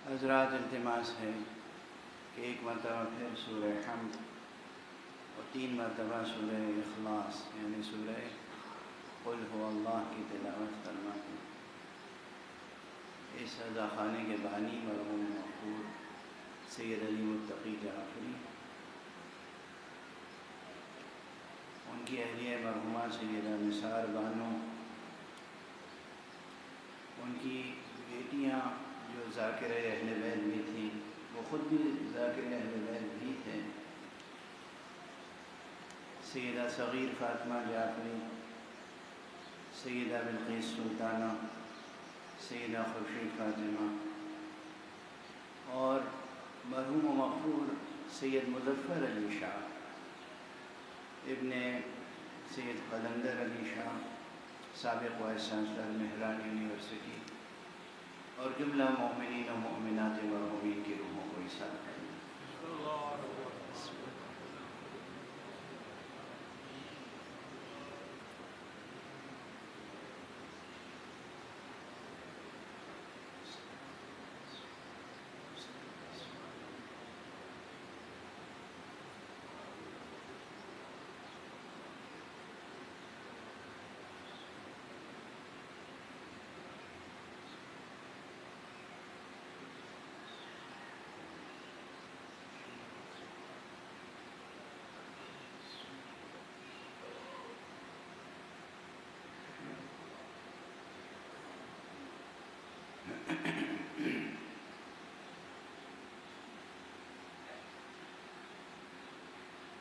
حضرات التماس ہے کہ ایک مرتبہ پھر سورہ حمد اور 3 مرتبہ سورہ اخلاص یعنی سورہ قل هو اللہ کی تلاوت فرمائیں۔ اس رضا خانے کے بانی مرحوم مغفور سید علی متقی جعفری، ان کی اہلیہ مرحومہ سیدہ نثار بانو، ان کی بیٹیاں جو ذاکر اہل بیت بھی تھیں، وہ خود بھی ذاکر اہل بیت بھی تھے، سیدہ صغیر فاطمہ جعفری، سیدہ بلقیس سلطانہ، سیدہ خورشید فاطمہ، اور مرحوم و مغفور سید مظفر علی شاہ ابن سید قلندر علی شاہ، سابق وائس چانسلر مہران یونیورسٹی، اور جملہ مومنین و مومنات مرحومین کی روحوں کو ایثار کریں۔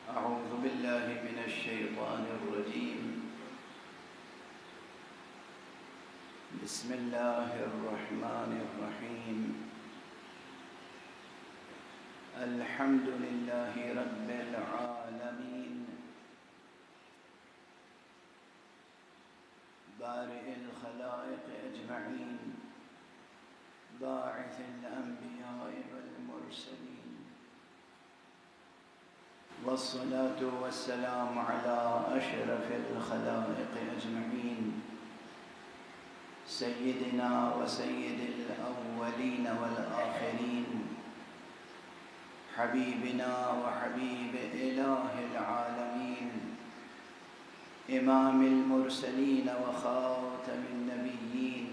اعوذ باللہ من الشیطان الرجیم، بسم اللہ الرحمن الرحیم، الحمد للہ رب العالمین، بارئ الخلائق اجمعین، باعث الانبیاء والمرسلین، والصلاة والسلام على أشرف الخلائق أجمعين، سيدنا وسيد الأولين والآخرين، حبيبنا وحبيب إله العالمين، إمام المرسلين وخاتم النبيين،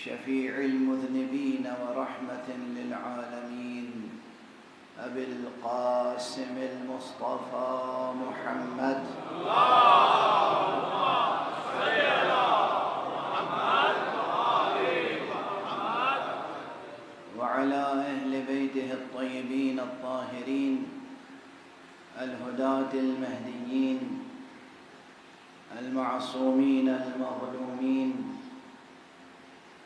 شفيع المذنبين ورحمة للعالمين، أبي القاسم المصطفى محمد، اللهم صل على محمد وآل محمد، وعلى أهل بيته الطيبين الطاهرين الهداة المهديين المعصومين المظلومين،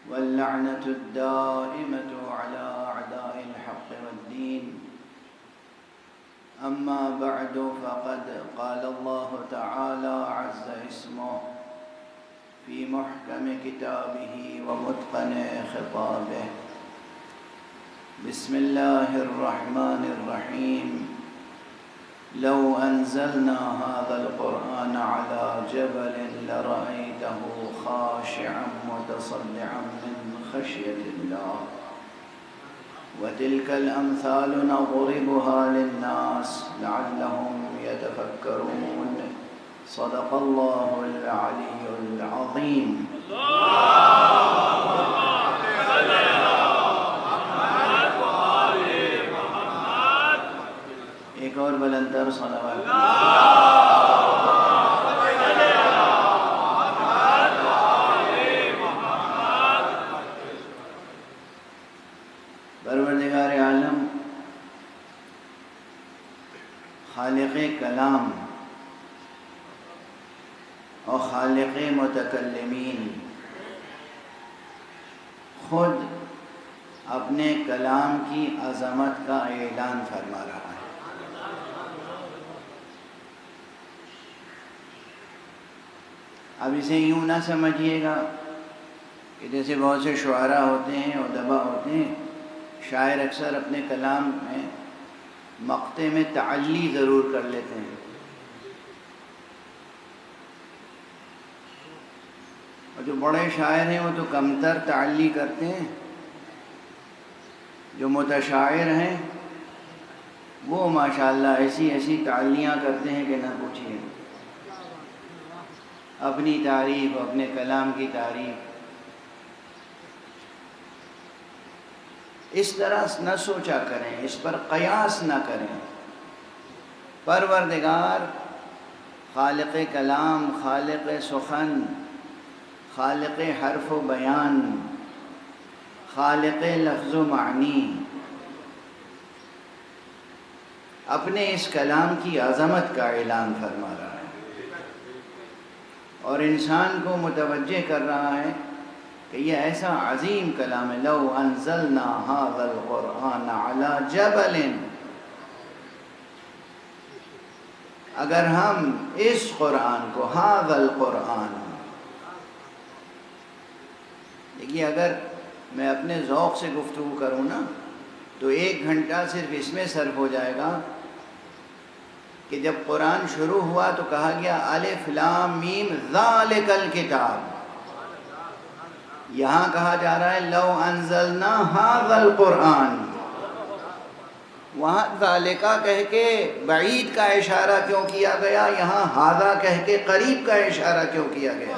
واللعنة الدائمة على أعداء الحق والدين، أما بعد، فقد قال الله تعالى عز اسمه في محكم كتابه ومتقن خطابه، بسم الله الرحمن الرحيم، لو أنزلنا هذا القرآن على جبل لرأيته خاشعا متصدعا من خشية الله، وتلك الأمثال نضربها للناس لعلهم يتفكرون، صدق الله العلي العظيم۔ ایک اور بلندر صلوات۔ پروردگار عالم خالق کلام اور خالق متکلمین خود اپنے کلام کی عظمت کا اعلان فرما رہا ہے۔ اب اسے یوں نہ سمجھیے گا کہ جیسے بہت سے شعراء ہوتے ہیں، ادبا ہوتے ہیں، شاعر اکثر اپنے کلام میں مقطع میں تعلی ضرور کر لیتے ہیں، اور جو بڑے شاعر ہیں وہ تو کمتر تعلی کرتے ہیں، جو متشاعر ہیں وہ ماشاءاللہ ایسی ایسی تعلیاں کرتے ہیں کہ نہ پوچھیے، اپنی تعریف، اپنے کلام کی تعریف۔ اس طرح نہ سوچا کریں، اس پر قیاس نہ کریں۔ پروردگار خالق کلام، خالق سخن، خالق حرف و بیان، خالق لفظ و معنی اپنے اس کلام کی عظمت کا اعلان فرما رہا ہے اور انسان کو متوجہ کر رہا ہے کہ یہ ایسا عظیم کلام ہے۔ لو انزلنا هذا القرآن على جبل، اگر ہم اس قرآن کو، هذا القرآن، دیکھیے اگر میں اپنے ذوق سے گفتگو کروں نا تو 1 گھنٹہ صرف اس میں صرف ہو جائے گا کہ جب قرآن شروع ہوا تو کہا گیا الف لام میم ذالک الکتاب، یہاں کہا جا رہا ہے لو انزلنا ھذا القرآن، وہاں ذالکہ کہہ کے بعید کا اشارہ کیوں کیا گیا، یہاں ھذا کہہ کے قریب کا اشارہ کیوں کیا گیا؟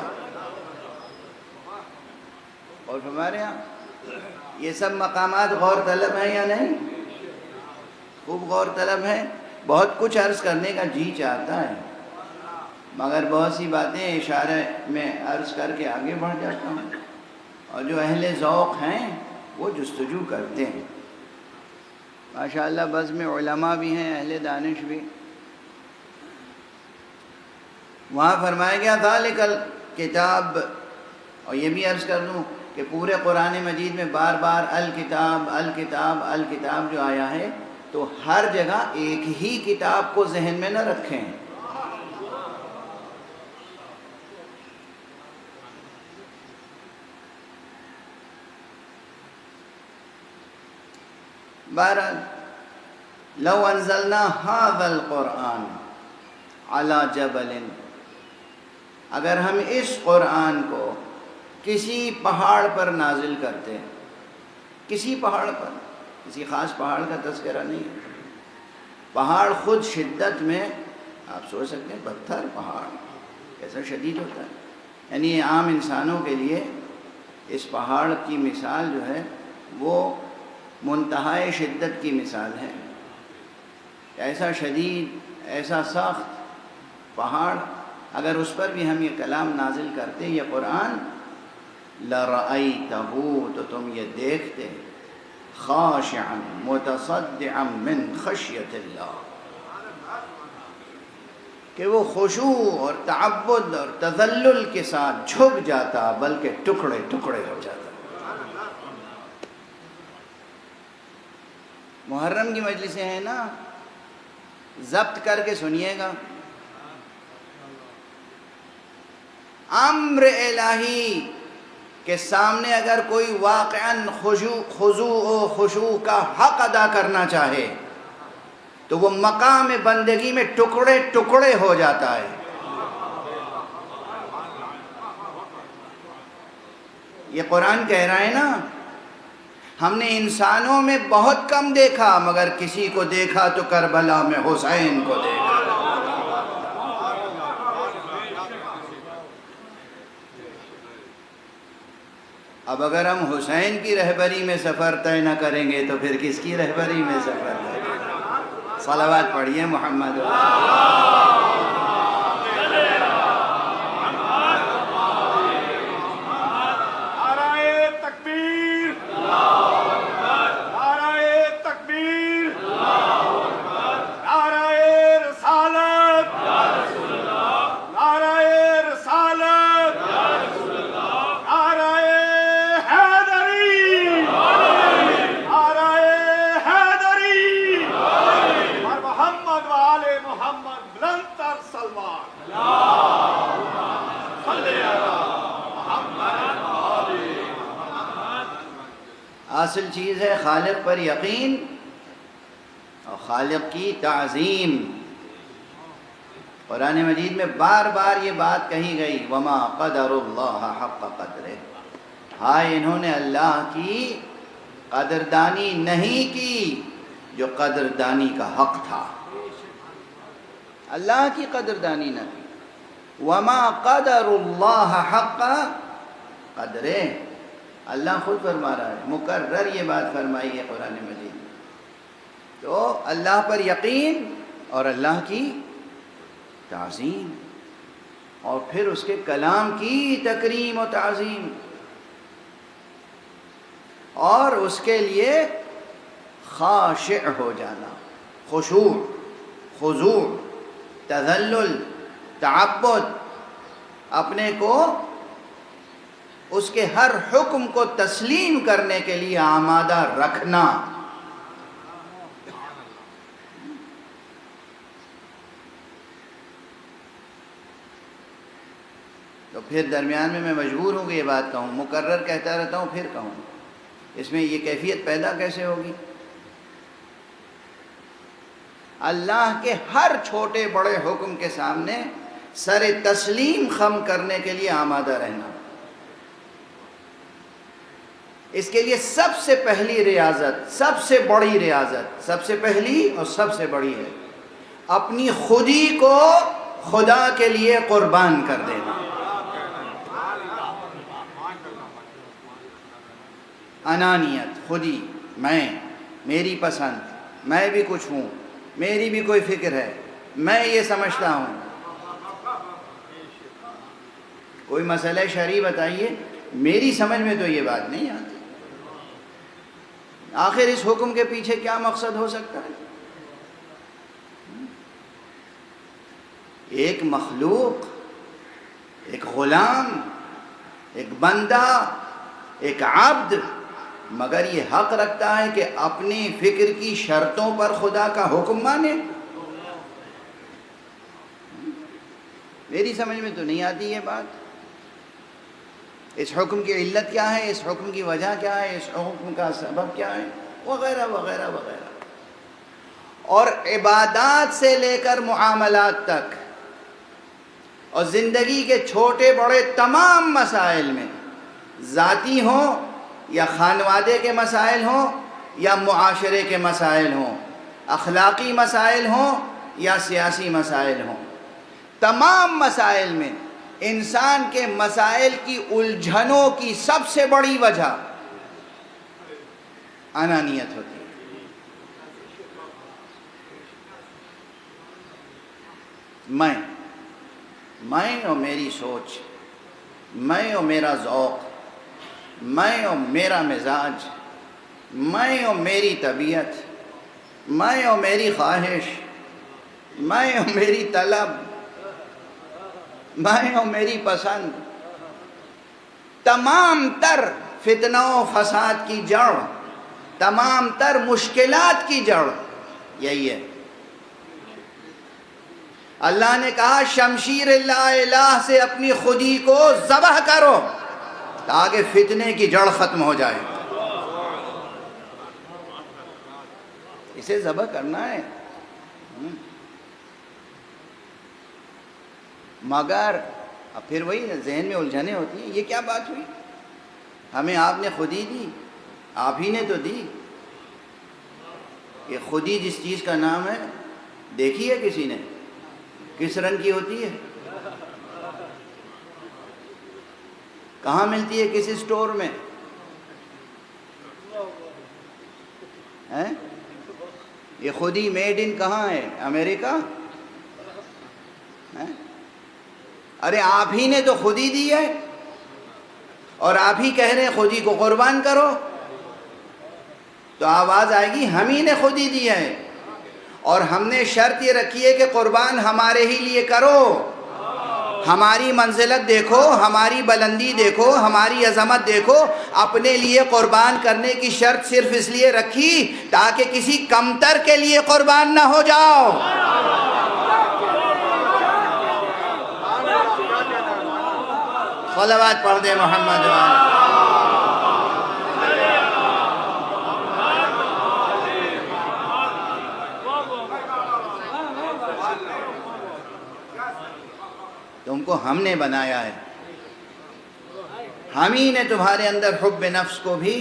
اور ہمارے ہاں یہ سب مقامات غور طلب ہیں یا نہیں؟ خوب غور طلب ہے۔ بہت کچھ عرض کرنے کا جی چاہتا ہے مگر بہت سی باتیں اشارے میں عرض کر کے آگے بڑھ جاتا ہوں، اور جو اہل ذوق ہیں وہ جستجو کرتے ہیں۔ ماشاءاللہ بزم میں علماء بھی ہیں، اہل دانش بھی۔ وہاں فرمایا گیا ذالک الکتاب، اور یہ بھی عرض کر دوں کہ پورے قرآن مجید میں بار بار الکتاب الکتاب الکتاب جو آیا ہے تو ہر جگہ ایک ہی کتاب کو ذہن میں نہ رکھیں۔ بہرحال لو انزلنا هذا القرآن على جبل، اگر ہم اس قرآن کو کسی پہاڑ پر نازل کرتے، کسی پہاڑ پر، کسی خاص پہاڑ کا تذکرہ نہیں ہے، پہاڑ خود شدت میں آپ سوچ سکتے ہیں، پتھر پہاڑ کیسا شدید ہوتا ہے، یعنی عام انسانوں کے لیے اس پہاڑ کی مثال جو ہے وہ منتہائے شدت کی مثال ہے۔ ایسا شدید، ایسا سخت پہاڑ، اگر اس پر بھی ہم یہ کلام نازل کرتے، یہ قرآن، لَرَأَيْتَهُ، تو تم یہ دیکھتے، خاشعا متصدعا من خشیت اللہ، کہ وہ خشوع اور تعبد اور تذلل کے ساتھ جھک جاتا بلکہ ٹکڑے ٹکڑے ہو جاتا۔ محرم کی مجلسیں ہیں نا، ضبط کر کے سنیے گا، امر الہی کے سامنے اگر کوئی واقعاً خضوع و خشوع کا حق ادا کرنا چاہے تو وہ مقام بندگی میں ٹکڑے ٹکڑے ہو جاتا ہے۔ یہ قرآن کہہ رہا ہے نا، ہم نے انسانوں میں بہت کم دیکھا مگر کسی کو دیکھا تو کربلا میں حسین کو دیکھا۔ اب اگر ہم حسین کی رہبری میں سفر طے نہ کریں گے تو پھر کس کی رہبری میں سفر طے کریں گے؟ صلوات پڑھیے محمد۔ اصل چیز ہے خالق پر یقین اور خالق کی تعظیم۔ قرآن مجید میں بار بار یہ بات کہی گئی، وَمَا قَدَرُ اللَّهَ حَقَّ قَدْرِهِ، ہائے انہوں نے اللہ کی قدردانی نہیں کی جو قدردانی کا حق تھا، اللہ کی قدردانی نہ کی۔ وما قدر اللہ حق قدرہ، اللہ خود فرما رہا ہے، مکرر یہ بات فرمائی ہے قرآن مجید میں۔ تو اللہ پر یقین اور اللہ کی تعظیم، اور پھر اس کے کلام کی تکریم و تعظیم، اور اس کے لیے خاشع ہو جانا، خشوع، خضوع، تذلل، تعبد، اپنے کو اس کے ہر حکم کو تسلیم کرنے کے لیے آمادہ رکھنا۔ تو پھر درمیان میں مجبور ہوں کہ یہ بات کہوں، مکرر کہتا رہتا ہوں پھر کہوں، اس میں یہ کیفیت پیدا کیسے ہوگی؟ اللہ کے ہر چھوٹے بڑے حکم کے سامنے سر تسلیم خم کرنے کے لیے آمادہ رہنا۔ اس کے لیے سب سے پہلی ریاضت، سب سے بڑی ریاضت، سب سے پہلی اور سب سے بڑی ہے اپنی خودی کو خدا کے لیے قربان کر دینا۔ انانیت، خودی، میں، میری پسند، میں بھی کچھ ہوں، میری بھی کوئی فکر ہے، میں یہ سمجھتا ہوں۔ کوئی مسئلہ شرعی بتائیے، میری سمجھ میں تو یہ بات نہیں آتی۔ آخر اس حکم کے پیچھے کیا مقصد ہو سکتا ہے؟ ایک مخلوق، ایک غلام، ایک بندہ، ایک عبد، مگر یہ حق رکھتا ہے کہ اپنی فکر کی شرطوں پر خدا کا حکم مانے۔ میری سمجھ میں تو نہیں آتی یہ بات۔ اس حکم کی علت کیا ہے، اس حکم کی وجہ کیا ہے، اس حکم کا سبب کیا ہے، وغیرہ وغیرہ وغیرہ۔ اور عبادات سے لے کر معاملات تک، اور زندگی کے چھوٹے بڑے تمام مسائل میں، ذاتی ہوں یا خانوادے کے مسائل ہوں یا معاشرے کے مسائل ہوں، اخلاقی مسائل ہوں یا سیاسی مسائل ہوں، تمام مسائل میں انسان کے مسائل کی الجھنوں کی سب سے بڑی وجہ انانیت ہوتی ہے۔ میں اور میری سوچ، میں اور میرا ذوق، میں اور میرا مزاج، میں اور میری طبیعت، میں اور میری خواہش، میں اور میری طلب، میں اور میری پسند، تمام تر فتنہ و فساد کی جڑ، تمام تر مشکلات کی جڑ یہی ہے۔ اللہ نے کہا شمشیر لا الہ سے اپنی خودی کو ذبح کرو تاکہ فتنے کی جڑ ختم ہو جائے۔ اسے ذبح کرنا ہے۔ مگر اب پھر وہی ذہن میں الجھنیں ہوتی ہیں، یہ کیا بات ہوئی؟ ہمیں آپ نے خودی دی، آپ ہی نے تو دی۔ یہ خودی جس چیز کا نام ہے، دیکھی ہے کسی نے؟ کس رنگ کی ہوتی ہے؟ کہاں ملتی ہے؟ کس اسٹور میں؟ یہ خودی میڈ ان کہاں ہے؟ امریکہ؟ ارے آپ ہی نے تو خودی دی ہے، اور آپ ہی کہہ رہے ہیں خودی کو قربان کرو، تو آواز آئے گی ہم ہی نے خودی دی ہے، اور ہم نے شرط یہ رکھی ہے کہ قربان ہمارے ہی لیے کرو۔ ہماری منزلت دیکھو، ہماری بلندی دیکھو، ہماری عظمت دیکھو، اپنے لیے قربان کرنے کی شرط صرف اس لیے رکھی تاکہ کسی کمتر کے لیے قربان نہ ہو جاؤ۔ صلوات پڑھ دے محمد وآلہ۔ تم کو ہم نے بنایا ہے، ہم ہی نے تمہارے اندر حب نفس کو بھی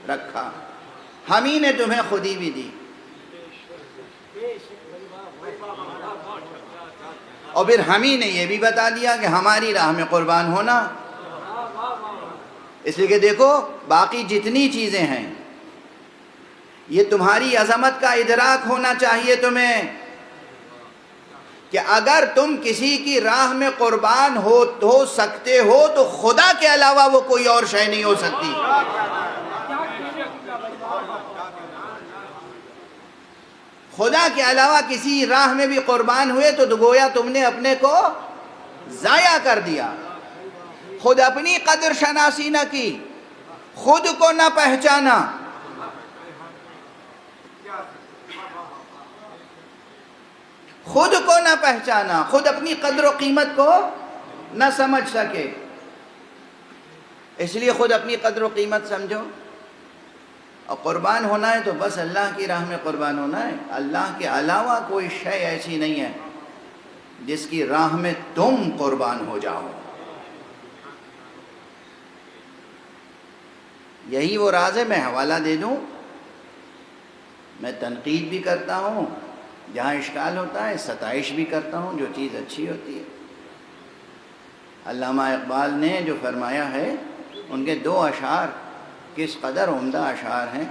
رکھا، ہم ہی نے تمہیں خودی بھی دی، اور پھر ہم ہی نے یہ بھی بتا دیا کہ ہماری راہ میں قربان ہونا۔ اس لیے کہ دیکھو باقی جتنی چیزیں ہیں یہ تمہاری عظمت کا ادراک ہونا چاہیے تمہیں، کہ اگر تم کسی کی راہ میں قربان ہو سکتے ہو تو خدا کے علاوہ وہ کوئی اور شے نہیں ہو سکتی۔ خدا کے علاوہ کسی راہ میں بھی قربان ہوئے تو گویا تم نے اپنے کو ضائع کر دیا، خود اپنی قدر شناسی نہ کی، خود کو نہ پہچانا۔ خود کو نہ پہچانا، خود اپنی قدر و قیمت کو نہ سمجھ سکے۔ اس لیے خود اپنی قدر و قیمت سمجھو، اور قربان ہونا ہے تو بس اللہ کی راہ میں قربان ہونا ہے۔ اللہ کے علاوہ کوئی شے ایسی نہیں ہے جس کی راہ میں تم قربان ہو جاؤ۔ یہی وہ راز ہے۔ میں حوالہ دے دوں، میں تنقید بھی کرتا ہوں جہاں اشکال ہوتا ہے، ستائش بھی کرتا ہوں جو چیز اچھی ہوتی ہے۔ علامہ اقبال نے جو فرمایا ہے، ان کے 2 اشعار کس قدر عمدہ اشعار ہیں،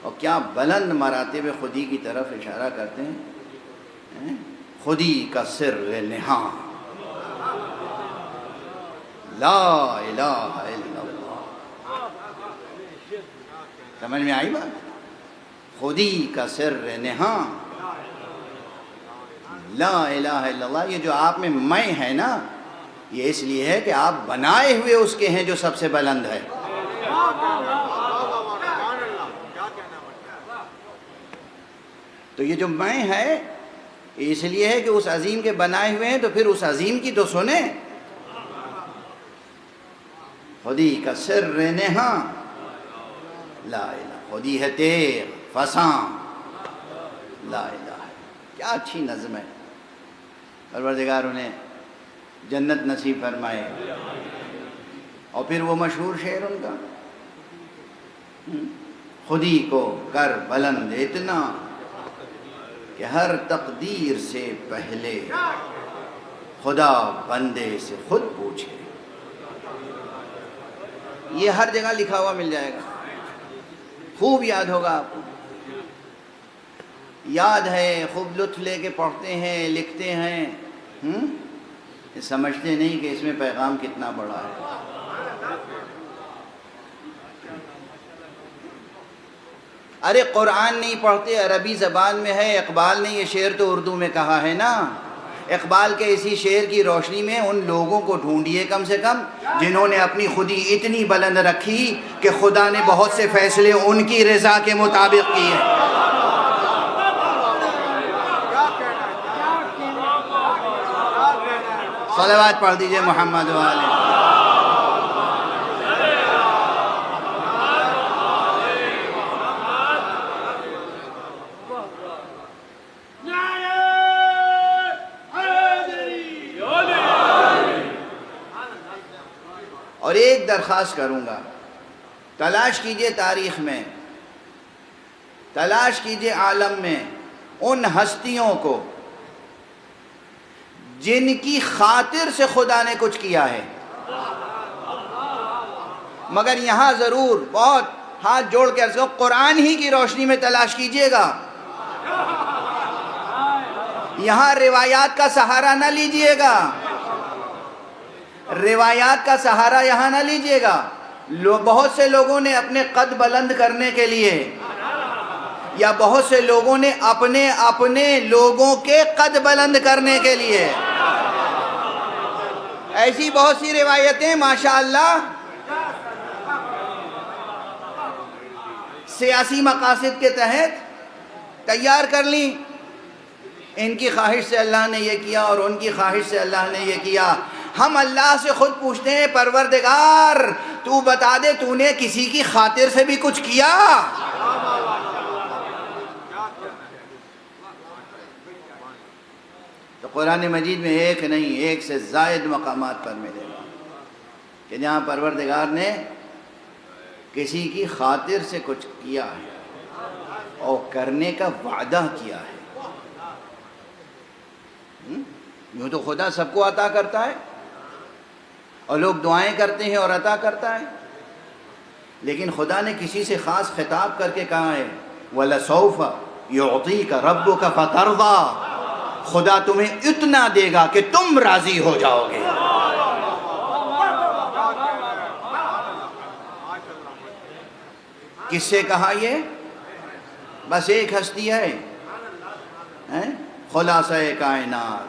اور کیا بلند مراتب خودی کی طرف اشارہ کرتے ہیں۔ خودی کا سر نہاں، لا الہ الا اللہ۔ سمجھ میں آئی بات؟ خودی کا سر نہاں، لا الہ الا اللہ۔ یہ جو آپ میں ہے نا، یہ اس لیے ہے کہ آپ بنائے ہوئے اس کے ہیں جو سب سے بلند ہے۔ تو یہ جو میں ہے اس لیے ہے کہ اس عظیم کے بنائے ہوئے ہیں، تو پھر اس عظیم کی تو سنیں۔ خودی کا سر نہاں، لا الہ، خودی ہے تیغ فساں، لا الہ۔ کیا اچھی نظم ہے، پروردگار انہیں جنت نصیب فرمائے۔ اور پھر وہ مشہور شعر ان کا، خودی کو کر بلند اتنا کہ ہر تقدیر سے پہلے خدا بندے سے خود پوچھے۔ یہ ہر جگہ لکھا ہوا مل جائے گا، خوب یاد ہوگا آپ کو۔ یاد ہے، خوب لطف لے کے پڑھتے ہیں، لکھتے ہیں، یہ سمجھتے نہیں کہ اس میں پیغام کتنا بڑا ہے۔ ارے قرآن نہیں پڑھتے، عربی زبان میں ہے۔ اقبال نے یہ شعر تو اردو میں کہا ہے نا۔ اقبال کے اسی شعر کی روشنی میں ان لوگوں کو ڈھونڈیے کم سے کم جنہوں نے اپنی خودی اتنی بلند رکھی کہ خدا نے بہت سے فیصلے ان کی رضا کے مطابق کیے۔ صلوات پڑھ دیجئے محمد والے۔ اور ایک درخواست کروں گا، تلاش کیجئے تاریخ میں، تلاش کیجئے عالم میں ان ہستیوں کو جن کی خاطر سے خدا نے کچھ کیا ہے۔ مگر یہاں ضرور بہت ہاتھ جوڑ کے عرض کرو، قرآن ہی کی روشنی میں تلاش کیجئے گا۔ یہاں روایات کا سہارا نہ لیجئے گا، روایات کا سہارا یہاں نہ لیجئے گا۔ بہت سے لوگوں نے اپنے قد بلند کرنے کے لیے، یا بہت سے لوگوں نے اپنے لوگوں کے قد بلند کرنے کے لیے، ایسی بہت سی روایتیں ماشاءاللہ سیاسی مقاصد کے تحت تیار کر لیں۔ ان کی خواہش سے اللہ نے یہ کیا اور ان کی خواہش سے اللہ نے یہ کیا۔ ہم اللہ سے خود پوچھتے ہیں، پروردگار تو بتا دے تو نے کسی کی خاطر سے بھی کچھ کیا؟ تو قرآن مجید میں ایک نہیں، ایک سے زائد مقامات پر ملے گا کہ جہاں پروردگار نے کسی کی خاطر سے کچھ کیا ہے۔ اور کرنے کا وعدہ کیا ہے۔ یوں تو خدا سب کو عطا کرتا ہے اور لوگ دعائیں کرتے ہیں اور عطا کرتا ہے، لیکن خدا نے کسی سے خاص خطاب کر کے کہا ہے وَلَسَوْفَ يُعْطِيكَ رَبُّكَ فَتَرْضَىٰ، خدا تمہیں اتنا دے گا کہ تم راضی ہو جاؤ گے۔ کس سے کہا یہ؟ بس ایک ہستی ہے، خلاصہ کائنات،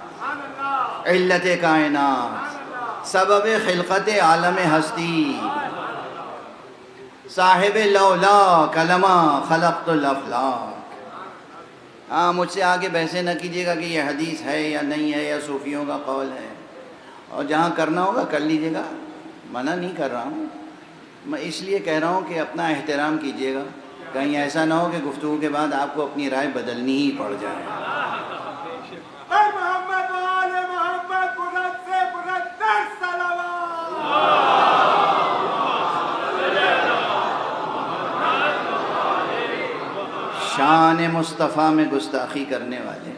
علت کائنات، سبب خلقت عالم ہستی، صاحب لولا کلمہ خلقت الافلاک۔ ہاں مجھ سے آگے بحثیں نہ کیجیے گا کہ یہ حدیث ہے یا نہیں ہے یا صوفیوں کا قول ہے، اور جہاں کرنا ہوگا کر لیجیے گا، منع نہیں کر رہا ہوں، میں اس لیے کہہ رہا ہوں کہ اپنا احترام کیجیے گا، کہیں ایسا نہ ہو کہ گفتگو کے بعد آپ کو اپنی رائے بدلنی ہی پڑ جائے۔ محمد وآل محمد برد سے برد صلوات۔ شان مصطفیٰ میں گستاخی کرنے والے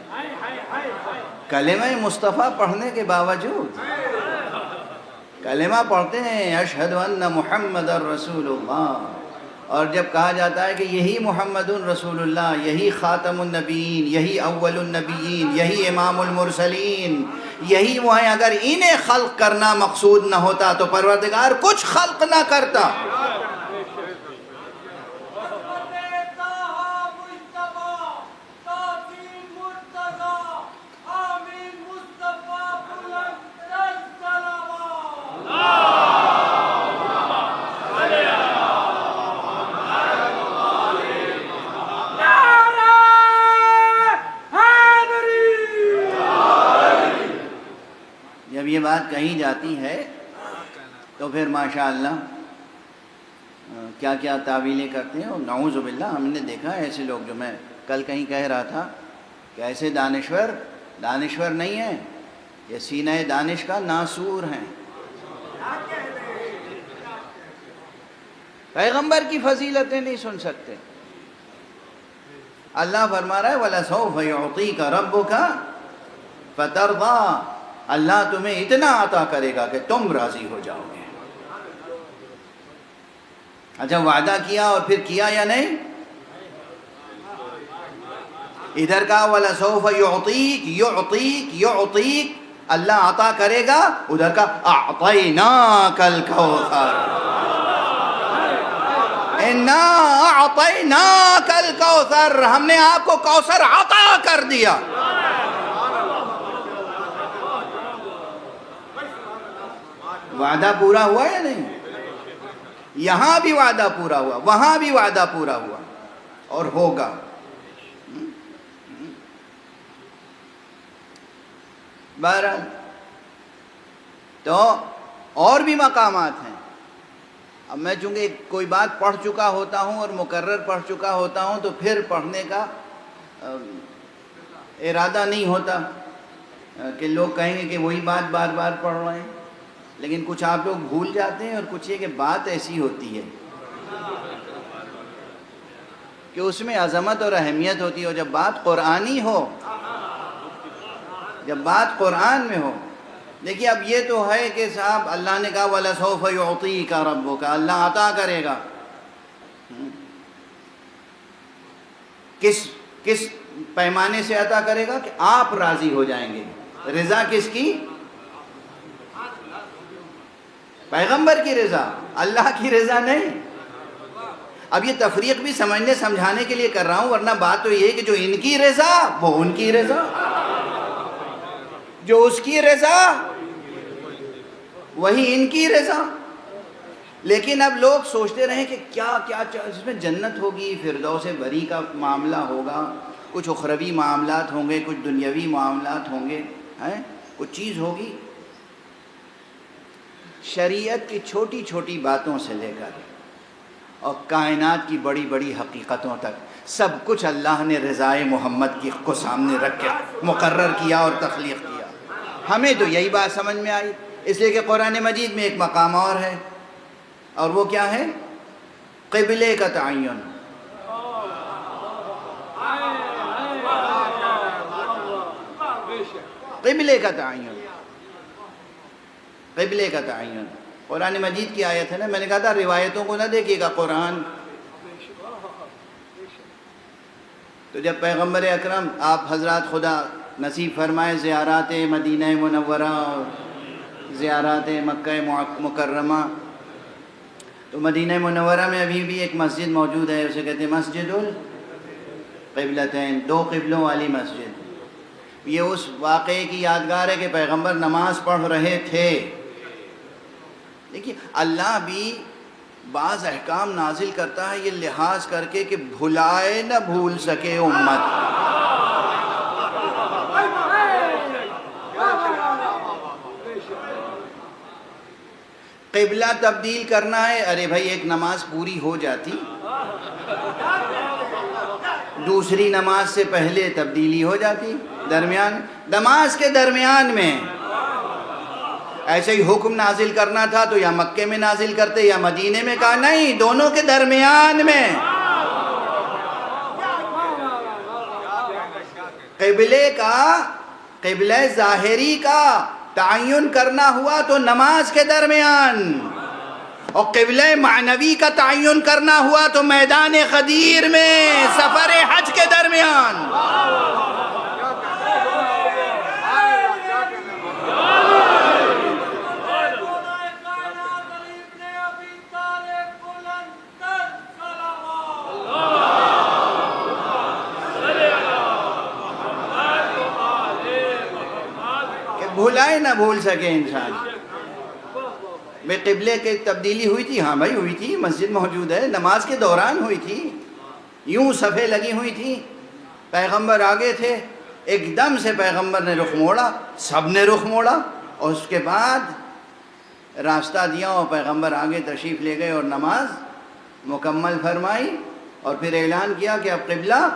کلمہ مصطفیٰ پڑھنے کے باوجود کلمہ پڑھتے ہیں اشہد ان محمد رسول اللہ، اور جب کہا جاتا ہے کہ یہی محمد رسول اللہ، یہی خاتم النبیین، یہی اول النبیین، یہی امام المرسلین، یہی وہ ہیں، اگر انہیں خلق کرنا مقصود نہ ہوتا تو پروردگار کچھ خلق نہ کرتا۔ جب یہ بات کہی جاتی ہے تو پھر ماشاءاللہ کیا کیا تعویلیں کرتے ہیں، اور نعوذ باللہ ہم نے دیکھا ہے ایسے لوگ، جو میں کل کہیں کہہ رہا تھا کہ ایسے دانشور نہیں ہیں، یہ سینہ دانش کا ناسور ہیں، پیغمبر کی فضیلتیں نہیں سن سکتے۔ اللہ فرما رہا ہے وَلَسَوْفَ يُعْطِيكَ رَبُّكَ فَتَرْضَىٰ، اللہ تمہیں اتنا عطا کرے گا کہ تم راضی ہو جاؤ گے۔ اچھا وعدہ کیا اور پھر کیا یا نہیں؟ ادھر کا وَلَسَوْفَ يُعْطِيكَ يُعْطِيكَ اللہ عطا کرے گا، ادھر کا أَعْطَيْنَاكَ الْكَوْثَرَ، اِنَّا أَعْطَيْنَاكَ الْكَوْثَرَ، ہم نے آپ کو کوثر عطا کر دیا۔ وعدہ پورا ہوا یا نہیں؟ یہاں بھی وعدہ پورا ہوا، وہاں بھی وعدہ پورا ہوا اور ہوگا۔ بہرحال تو اور بھی مقامات ہیں۔ اب میں چونکہ کوئی بات پڑھ چکا ہوتا ہوں اور مکرر پڑھ چکا ہوتا ہوں تو پھر پڑھنے کا ارادہ نہیں ہوتا کہ لوگ کہیں گے کہ وہی بات بار بار پڑھ رہے ہیں، لیکن کچھ آپ لوگ بھول جاتے ہیں، اور کچھ یہ کہ بات ایسی ہوتی ہے کہ اس میں عظمت اور اہمیت ہوتی ہے، اور جب بات قرآنی ہو، جب بات قرآن میں ہو، دیکھیے اب یہ تو ہے کہ صاحب اللہ نے کہا وَلَسَوْفَ يُعْطِيكَ رَبُّكَ، اللہ عطا کرے گا، کس پیمانے سے عطا کرے گا کہ آپ راضی ہو جائیں گے۔ رضا کس کی؟ پیغمبر کی رضا، اللہ کی رضا نہیں۔ اب یہ تفریق بھی سمجھنے سمجھانے کے لیے کر رہا ہوں، ورنہ بات تو یہ ہے کہ جو ان کی رضا وہ ان کی رضا، جو اس کی رضا وہی ان کی رضا۔ لیکن اب لوگ سوچتے رہے کہ کیا کیا اس میں جنت ہوگی، فردوس بری کا معاملہ ہوگا، کچھ اخروی معاملات ہوں گے، کچھ دنیاوی معاملات ہوں گے، کچھ چیز ہوگی۔ شریعت کی چھوٹی چھوٹی باتوں سے لے کر اور کائنات کی بڑی بڑی حقیقتوں تک سب کچھ اللہ نے رضائے محمد کی کو سامنے رکھ کے مقرر کیا اور تخلیق کیا۔ ہمیں تو یہی بات سمجھ میں آئی، اس لیے کہ قرآن مجید میں ایک مقام اور ہے، اور وہ کیا ہے؟ قبلے کا تعین۔ قبلے کا تعین، قبلے کا تعین۔ قرآن مجید کی آیت ہے نا، میں نے کہا تھا روایتوں کو نہ دیکھیے گا، قرآن۔ تو جب پیغمبر اکرم آپ حضرات خدا نصیب فرمائے زیارات مدینہ منورہ اور زیارات مکہ مکرمہ، تو مدینہ منورہ میں ابھی بھی ایک مسجد موجود ہے، اسے کہتے ہیں مسجد القبلتین، دو قبلوں والی مسجد۔ یہ اس واقعے کی یادگار ہے کہ پیغمبر نماز پڑھ رہے تھے۔ دیکھیے اللہ بھی بعض احکام نازل کرتا ہے یہ لحاظ کر کے کہ بھلائے نہ بھول سکے امت۔ قبلہ تبدیل کرنا ہے، ارے بھائی ایک نماز پوری ہو جاتی، دوسری نماز سے پہلے تبدیلی ہو جاتی، درمیان نماز کے درمیان میں ایسے ہی حکم نازل کرنا تھا تو یا مکے میں نازل کرتے یا مدینے میں، کہا نہیں دونوں کے درمیان میں قبلے کا، قبلہ ظاہری کا تعین کرنا ہوا تو نماز کے درمیان، اور قبلہ معنوی کا تعین کرنا ہوا تو میدان غدیر میں سفر حج کے درمیان۔ بھلائے نہ بھول سکے انسان۔ میں قبلے کی تبدیلی ہوئی تھی، ہاں بھائی ہوئی تھی، مسجد موجود ہے، نماز کے دوران ہوئی تھی، یوں صفیں لگی ہوئی تھی، پیغمبر آگے تھے، ایک دم سے پیغمبر نے رخ موڑا، سب نے رخ موڑا، اور اس کے بعد راستہ دیا اور پیغمبر آگے تشریف لے گئے اور نماز مکمل فرمائی، اور پھر اعلان کیا کہ اب قبلہ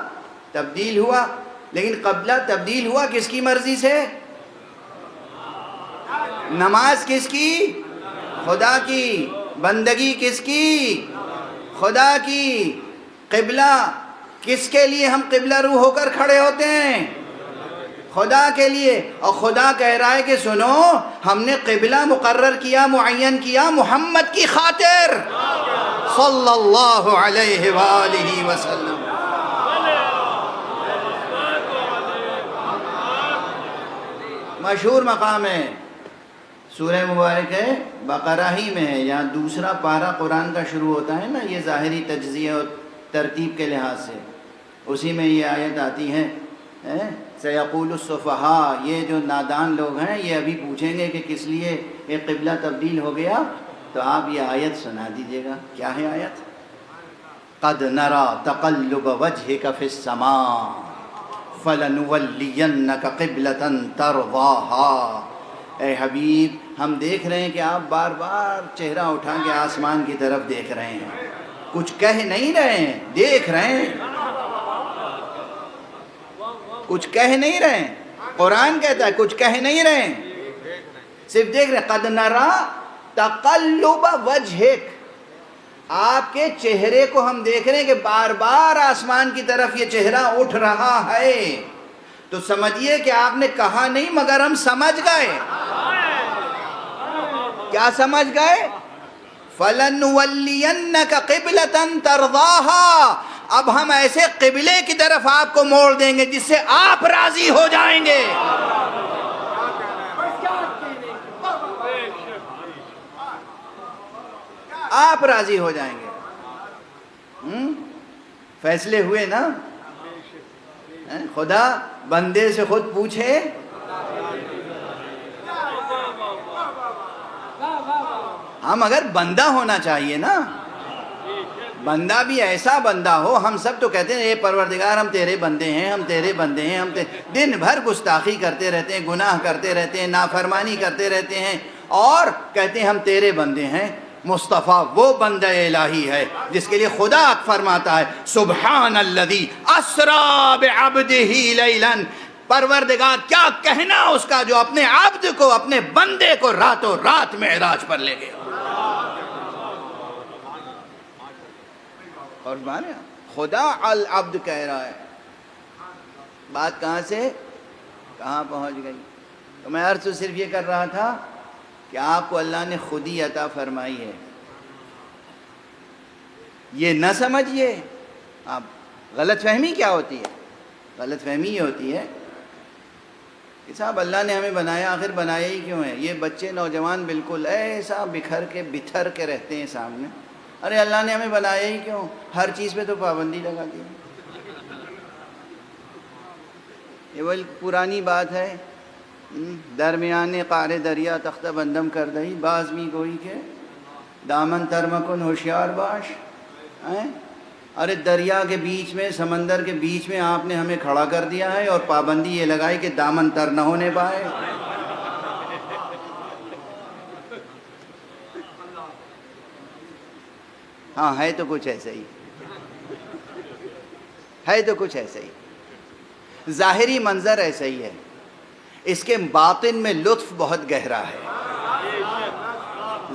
تبدیل ہوا۔ لیکن قبلہ تبدیل ہوا کس کی مرضی سے؟ نماز کس کی؟ خدا کی۔ بندگی کس کی؟ خدا کی۔ قبلہ کس کے لیے ہم قبلہ رو ہو کر کھڑے ہوتے ہیں؟ خدا کے لیے۔ اور خدا کہہ رہا ہے کہ سنو ہم نے قبلہ مقرر کیا، معین کیا محمد کی خاطر صلی اللہ علیہ وآلہ وسلم۔ مشہور مقام ہے، سورہ مبارک ہے بقرہ ہی میں ہے، یہاں دوسرا پارہ قرآن کا شروع ہوتا ہے نا، یہ ظاہری تجزیہ اور ترتیب کے لحاظ سے، اسی میں یہ آیت آتی ہے، سیقول السفہاء، یہ جو نادان لوگ ہیں یہ ابھی پوچھیں گے کہ کس لیے یہ قبلہ تبدیل ہو گیا، تو آپ یہ آیت سنا دیجیے گا۔ کیا ہے آیت؟ قد نرى تقلب وجهك في السماء فلنولینک قبلة ترضاها۔ اے حبیب ہم دیکھ رہے ہیں کہ آپ بار بار چہرہ اٹھا کے آسمان کی طرف دیکھ رہے ہیں، کچھ کہہ نہیں رہے ہیں، دیکھ رہے ہیں، کچھ کہہ نہیں رہے ہیں۔ قرآن کہتا ہے کچھ کہہ نہیں رہے ہیں، صرف دیکھ رہے ہیں۔ قد نرى تقلب وجهک، آپ کے چہرے کو ہم دیکھ رہے ہیں کہ بار بار آسمان کی طرف یہ چہرہ اٹھ رہا ہے، تو سمجھیے کہ آپ نے کہا نہیں مگر ہم سمجھ گئے۔ کیا سمجھ گئے؟ فَلَنُوَلِّيَنَّكَ قِبْلَةً تَرْضَاهَا، اب ہم ایسے قبلے کی طرف آپ کو موڑ دیں گے جس سے آپ راضی ہو جائیں گے۔ آپ راضی ہو جائیں گے۔ فیصلے ہوئے نا؟ خدا بندے سے خود پوچھے، ہم اگر بندہ ہونا چاہیے نا، بندہ بھی ایسا بندہ ہو، ہم سب تو کہتے ہیں اے پروردگار ہم تیرے بندے ہیں، ہم تیرے بندے ہیں، ہم دن بھر گستاخی کرتے رہتے ہیں، گناہ کرتے رہتے ہیں، نافرمانی کرتے رہتے ہیں، اور کہتے ہیں ہم تیرے بندے ہیں۔ مصطفیٰ وہ بندہ الہی ہے جس کے لیے خدا فرماتا ہے سبحان الذی اسریٰ بعبدہ لیلا، پروردگار کیا کہنا اس کا جو اپنے عبد کو، اپنے بندے کو راتوں رات معراج پر لے گیا۔ اور مانے خدا العبد کہہ رہا ہے، بات کہاں سے کہاں پہنچ گئی؟ تو میں عرض تو صرف یہ کر رہا تھا کہ آپ کو اللہ نے خود ہی عطا فرمائی ہے، یہ نہ سمجھیے آپ۔ غلط فہمی کیا ہوتی ہے؟ غلط فہمی یہ ہوتی ہے کہ صاحب اللہ نے ہمیں بنایا، آخر بنایا ہی کیوں ہے؟ یہ بچے نوجوان بالکل ایسا بکھر کے رہتے ہیں سامنے، ارے اللہ نے ہمیں بنایا ہی کیوں؟ ہر چیز پہ تو پابندی لگا دی۔ یہ وہ پرانی بات ہے، درمیان قعر دریا تختہ بندم کر دہی، باز می گوئی کے دامن ترمکن ہوشیار باش۔ ارے دریا کے بیچ میں، سمندر کے بیچ میں آپ نے ہمیں کھڑا کر دیا ہے اور پابندی یہ لگائی کہ دامن تر نہ ہونے پائے۔ ہاں ہے تو کچھ ایسا ہی، ہے تو کچھ ایسا ہی، ظاہری منظر ایسا ہی ہے، اس کے باطن میں لطف بہت گہرا ہے۔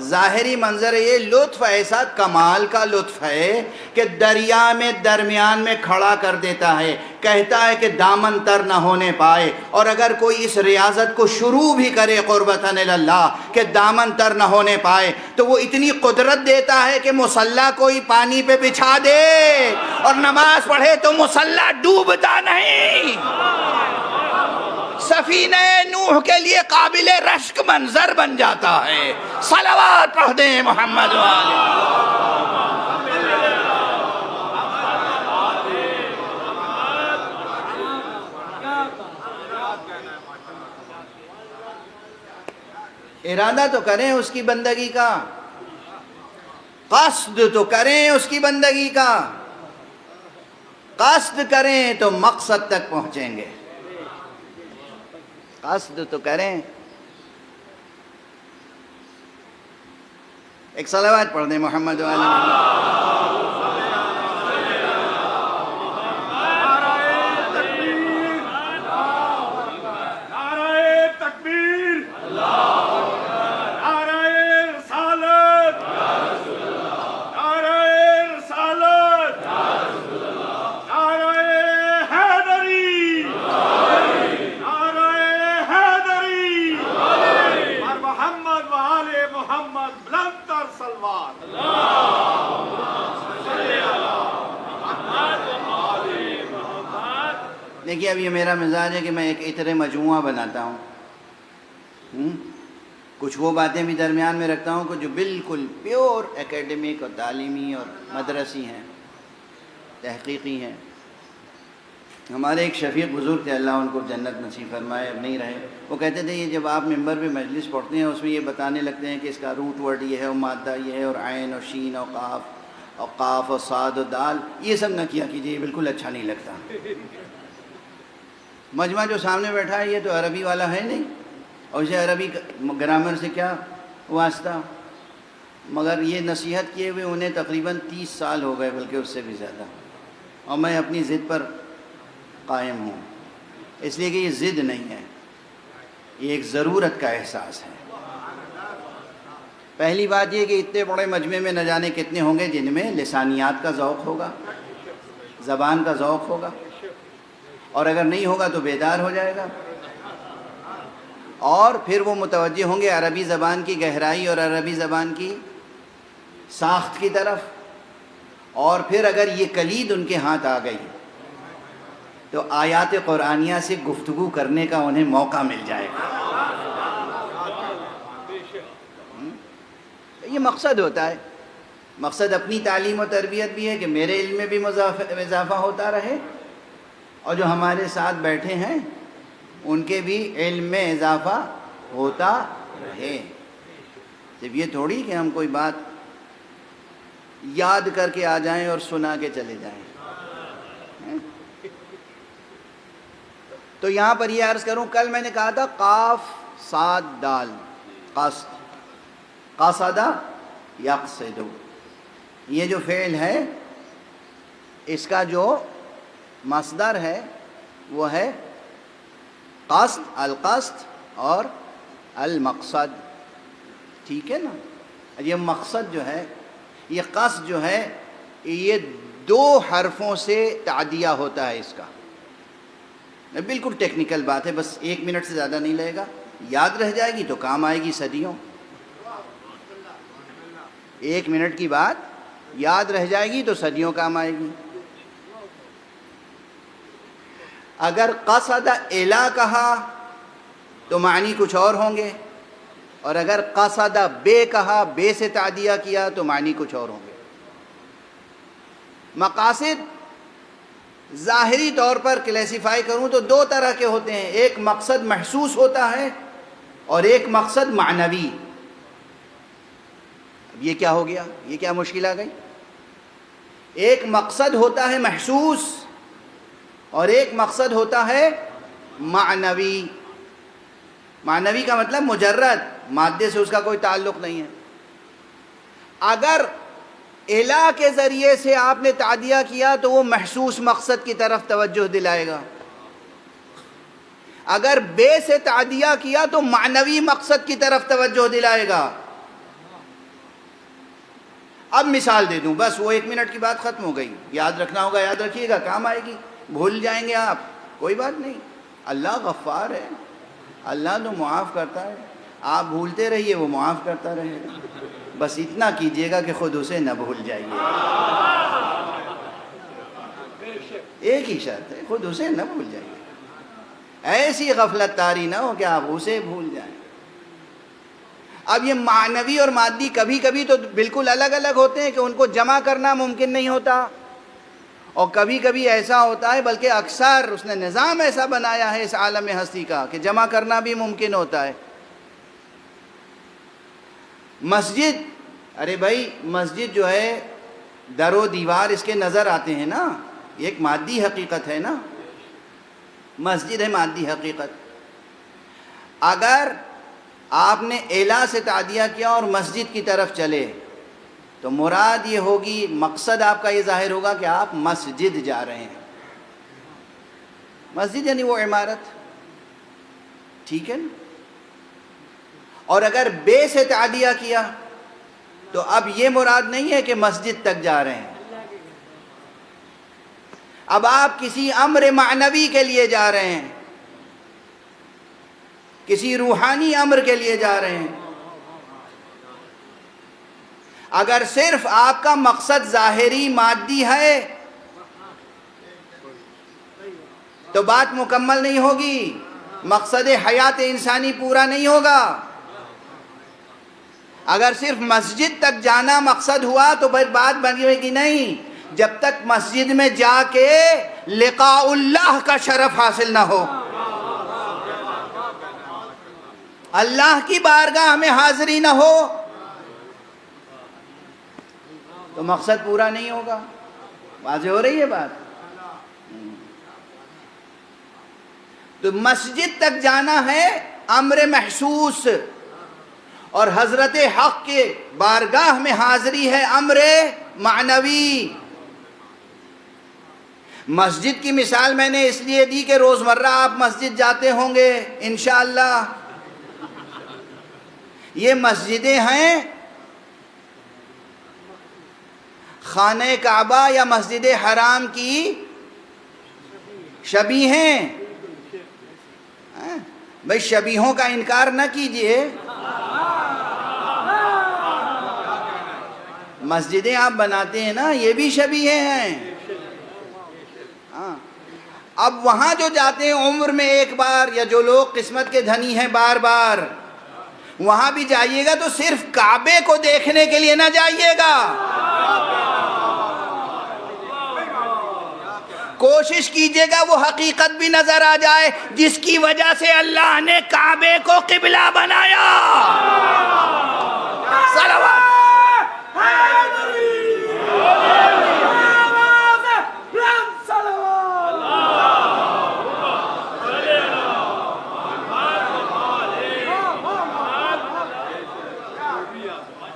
ظاہری منظر یہ لطف ایسا کمال کا لطف ہے کہ دریا میں درمیان میں کھڑا کر دیتا ہے، کہتا ہے کہ دامن تر نہ ہونے پائے، اور اگر کوئی اس ریاضت کو شروع بھی کرے قربتاً اللہ کہ دامن تر نہ ہونے پائے، تو وہ اتنی قدرت دیتا ہے کہ مصلی کوئی پانی پہ بچھا دے اور نماز پڑھے تو مصلی ڈوبتا نہیں، سفینہ نوح کے لیے قابل رشک منظر بن جاتا ہے۔ صلوات پڑھ دیں محمد والے۔ ارادہ تو کریں اس کی بندگی کا، قصد تو کریں اس کی بندگی کا، قصد کریں تو مقصد تک پہنچیں گے، قصد تو کریں۔ ایک صلوات پڑھ دیں محمد والے۔ دیکھیے اب یہ میرا مزاج ہے کہ میں ایک عطر مجموعہ بناتا ہوں، کچھ وہ باتیں بھی درمیان میں رکھتا ہوں کہ جو بالکل پیور اکیڈمک اور تعلیمی اور مدرسی ہیں، تحقیقی ہیں۔ ہمارے ایک شفیق بزرگ تھے، اللہ ان کو جنت نصیب فرمائے، اب نہیں رہے، وہ کہتے تھے یہ جب آپ ممبر پہ مجلس پڑھتے ہیں اس میں یہ بتانے لگتے ہیں کہ اس کا روٹ ورڈ یہ ہے اور مادہ یہ ہے اور عین اور شین اور قاف اور صاد اور دال، یہ سب نہ کیا کیجیے، یہ بالکل اچھا نہیں لگتا۔ مجمع جو سامنے بیٹھا ہے یہ تو عربی والا ہے نہیں، اور اسے عربی گرامر سے کیا واسطہ، مگر یہ نصیحت کیے ہوئے انہیں تقریباً 30 سال ہو گئے، بلکہ اس سے بھی زیادہ، اور میں اپنی ضد پر قائم ہوں، اس لیے کہ یہ ضد نہیں ہے، یہ ایک ضرورت کا احساس ہے۔ پہلی بات یہ کہ اتنے بڑے مجمع میں نہ جانے کتنے ہوں گے جن میں لسانیات کا ذوق ہوگا، زبان کا ذوق ہوگا، اور اگر نہیں ہوگا تو بیدار ہو جائے گا، اور پھر وہ متوجہ ہوں گے عربی زبان کی گہرائی اور عربی زبان کی ساخت کی طرف، اور پھر اگر یہ کلید ان کے ہاتھ آ گئی تو آیات قرآنیہ سے گفتگو کرنے کا انہیں موقع مل جائے گا۔ یہ مقصد ہوتا ہے، مقصد اپنی تعلیم و تربیت بھی ہے کہ میرے علم میں بھی اضافہ ہوتا رہے، اور جو ہمارے ساتھ بیٹھے ہیں ان کے بھی علم میں اضافہ ہوتا رہے۔ صرف یہ تھوڑی کہ ہم کوئی بات یاد کر کے آ جائیں اور سنا کے چلے جائیں۔ تو یہاں پر یہ عرض کروں، کل میں نے کہا تھا قاف صاد دال، قصد، قصد یقصد، یہ جو فعل ہے اس کا جو مصدر ہے وہ ہے قصد، القصد اور المقصد، ٹھیک ہے نا؟ یہ مقصد جو ہے، یہ قصد جو ہے، یہ 2 حرفوں سے تعدیہ ہوتا ہے اس کا، بالکل ٹیکنیکل بات ہے، بس 1 منٹ سے زیادہ نہیں لگے گا، یاد رہ جائے گی تو کام آئے گی صدیوں. 1 منٹ کی بات یاد رہ جائے گی تو صدیوں کام آئے گی. اگر قصد الا کہا تو معنی کچھ اور ہوں گے، اور اگر قصد بے کہا، بے سے تعدیہ کیا تو معنی کچھ اور ہوں گے. مقاصد ظاہری طور پر کلیسیفائی کروں تو 2 طرح کے ہوتے ہیں، ایک مقصد محسوس ہوتا ہے اور ایک مقصد معنوی. اب یہ کیا ہو گیا؟ یہ کیا مشکل آ گئی؟ ایک مقصد ہوتا ہے محسوس اور ایک مقصد ہوتا ہے معنوی. معنوی کا مطلب مجرد، مادے سے اس کا کوئی تعلق نہیں ہے. اگر الا کے ذریعے سے آپ نے تعدیہ کیا تو وہ محسوس مقصد کی طرف توجہ دلائے گا. اگر بے سے تعدیہ کیا تو معنوی مقصد کی طرف توجہ دلائے گا. اب مثال دے دوں، بس وہ 1 منٹ کی بات ختم ہو گئی. یاد رکھنا ہوگا، یاد رکھیے گا، کام آئے گی. بھول جائیں گے آپ، کوئی بات نہیں. اللہ غفار ہے، اللہ تو معاف کرتا ہے. آپ بھولتے رہیے، وہ معاف کرتا رہے گا. بس اتنا کیجئے گا کہ خود اسے نہ بھول جائیے. ایک ہی شرط ہے، خود اسے نہ بھول جائیے. ایسی غفلت طاری نہ ہو کہ آپ اسے بھول جائیں. اب یہ معنوی اور مادی کبھی کبھی تو بالکل الگ الگ ہوتے ہیں کہ ان کو جمع کرنا ممکن نہیں ہوتا، اور کبھی کبھی ایسا ہوتا ہے، بلکہ اکثر اس نے نظام ایسا بنایا ہے اس عالم ہستی کا کہ جمع کرنا بھی ممکن ہوتا ہے. مسجد، ارے بھائی مسجد جو ہے در و دیوار اس کے نظر آتے ہیں نا، یہ ایک مادی حقیقت ہے نا. مسجد ہے مادی حقیقت. اگر آپ نے الا سے تعدیہ کیا اور مسجد کی طرف چلے تو مراد یہ ہوگی، مقصد آپ کا یہ ظاہر ہوگا کہ آپ مسجد جا رہے ہیں. مسجد یعنی وہ عمارت، ٹھیک ہے نا. اور اگر بے سے تعدیہ کیا تو اب یہ مراد نہیں ہے کہ مسجد تک جا رہے ہیں. اب آپ کسی امر معنوی کے لیے جا رہے ہیں، کسی روحانی امر کے لیے جا رہے ہیں. اگر صرف آپ کا مقصد ظاہری مادی ہے تو بات مکمل نہیں ہوگی، مقصد حیات انسانی پورا نہیں ہوگا. اگر صرف مسجد تک جانا مقصد ہوا تو پھر بات بن گئی کہ نہیں، جب تک مسجد میں جا کے لقاء اللہ کا شرف حاصل نہ ہو، اللہ کی بارگاہ میں حاضری نہ ہو، تو مقصد پورا نہیں ہوگا. واضح ہو رہی ہے بات؟ تو مسجد تک جانا ہے امر محسوس، اور حضرت حق کے بارگاہ میں حاضری ہے امر معنوی. مسجد کی مثال میں نے اس لیے دی کہ روزمرہ آپ مسجد جاتے ہوں گے انشاءاللہ. یہ مسجدیں ہیں خانہ کعبہ یا مسجد حرام کی شبیہ ہیں. بھئی شبیہوں کا انکار نہ کیجئے. مسجدیں آپ بناتے ہیں نا، یہ بھی شبیہ ہیں. اب وہاں جو جاتے ہیں عمر میں ایک بار، یا جو لوگ قسمت کے دھنی ہیں بار بار، وہاں بھی جائیے گا تو صرف کعبے کو دیکھنے کے لیے نہ جائیے گا. کوشش کیجئے گا وہ حقیقت بھی نظر آ جائے جس کی وجہ سے اللہ نے کعبے کو قبلہ بنایا. صلوات.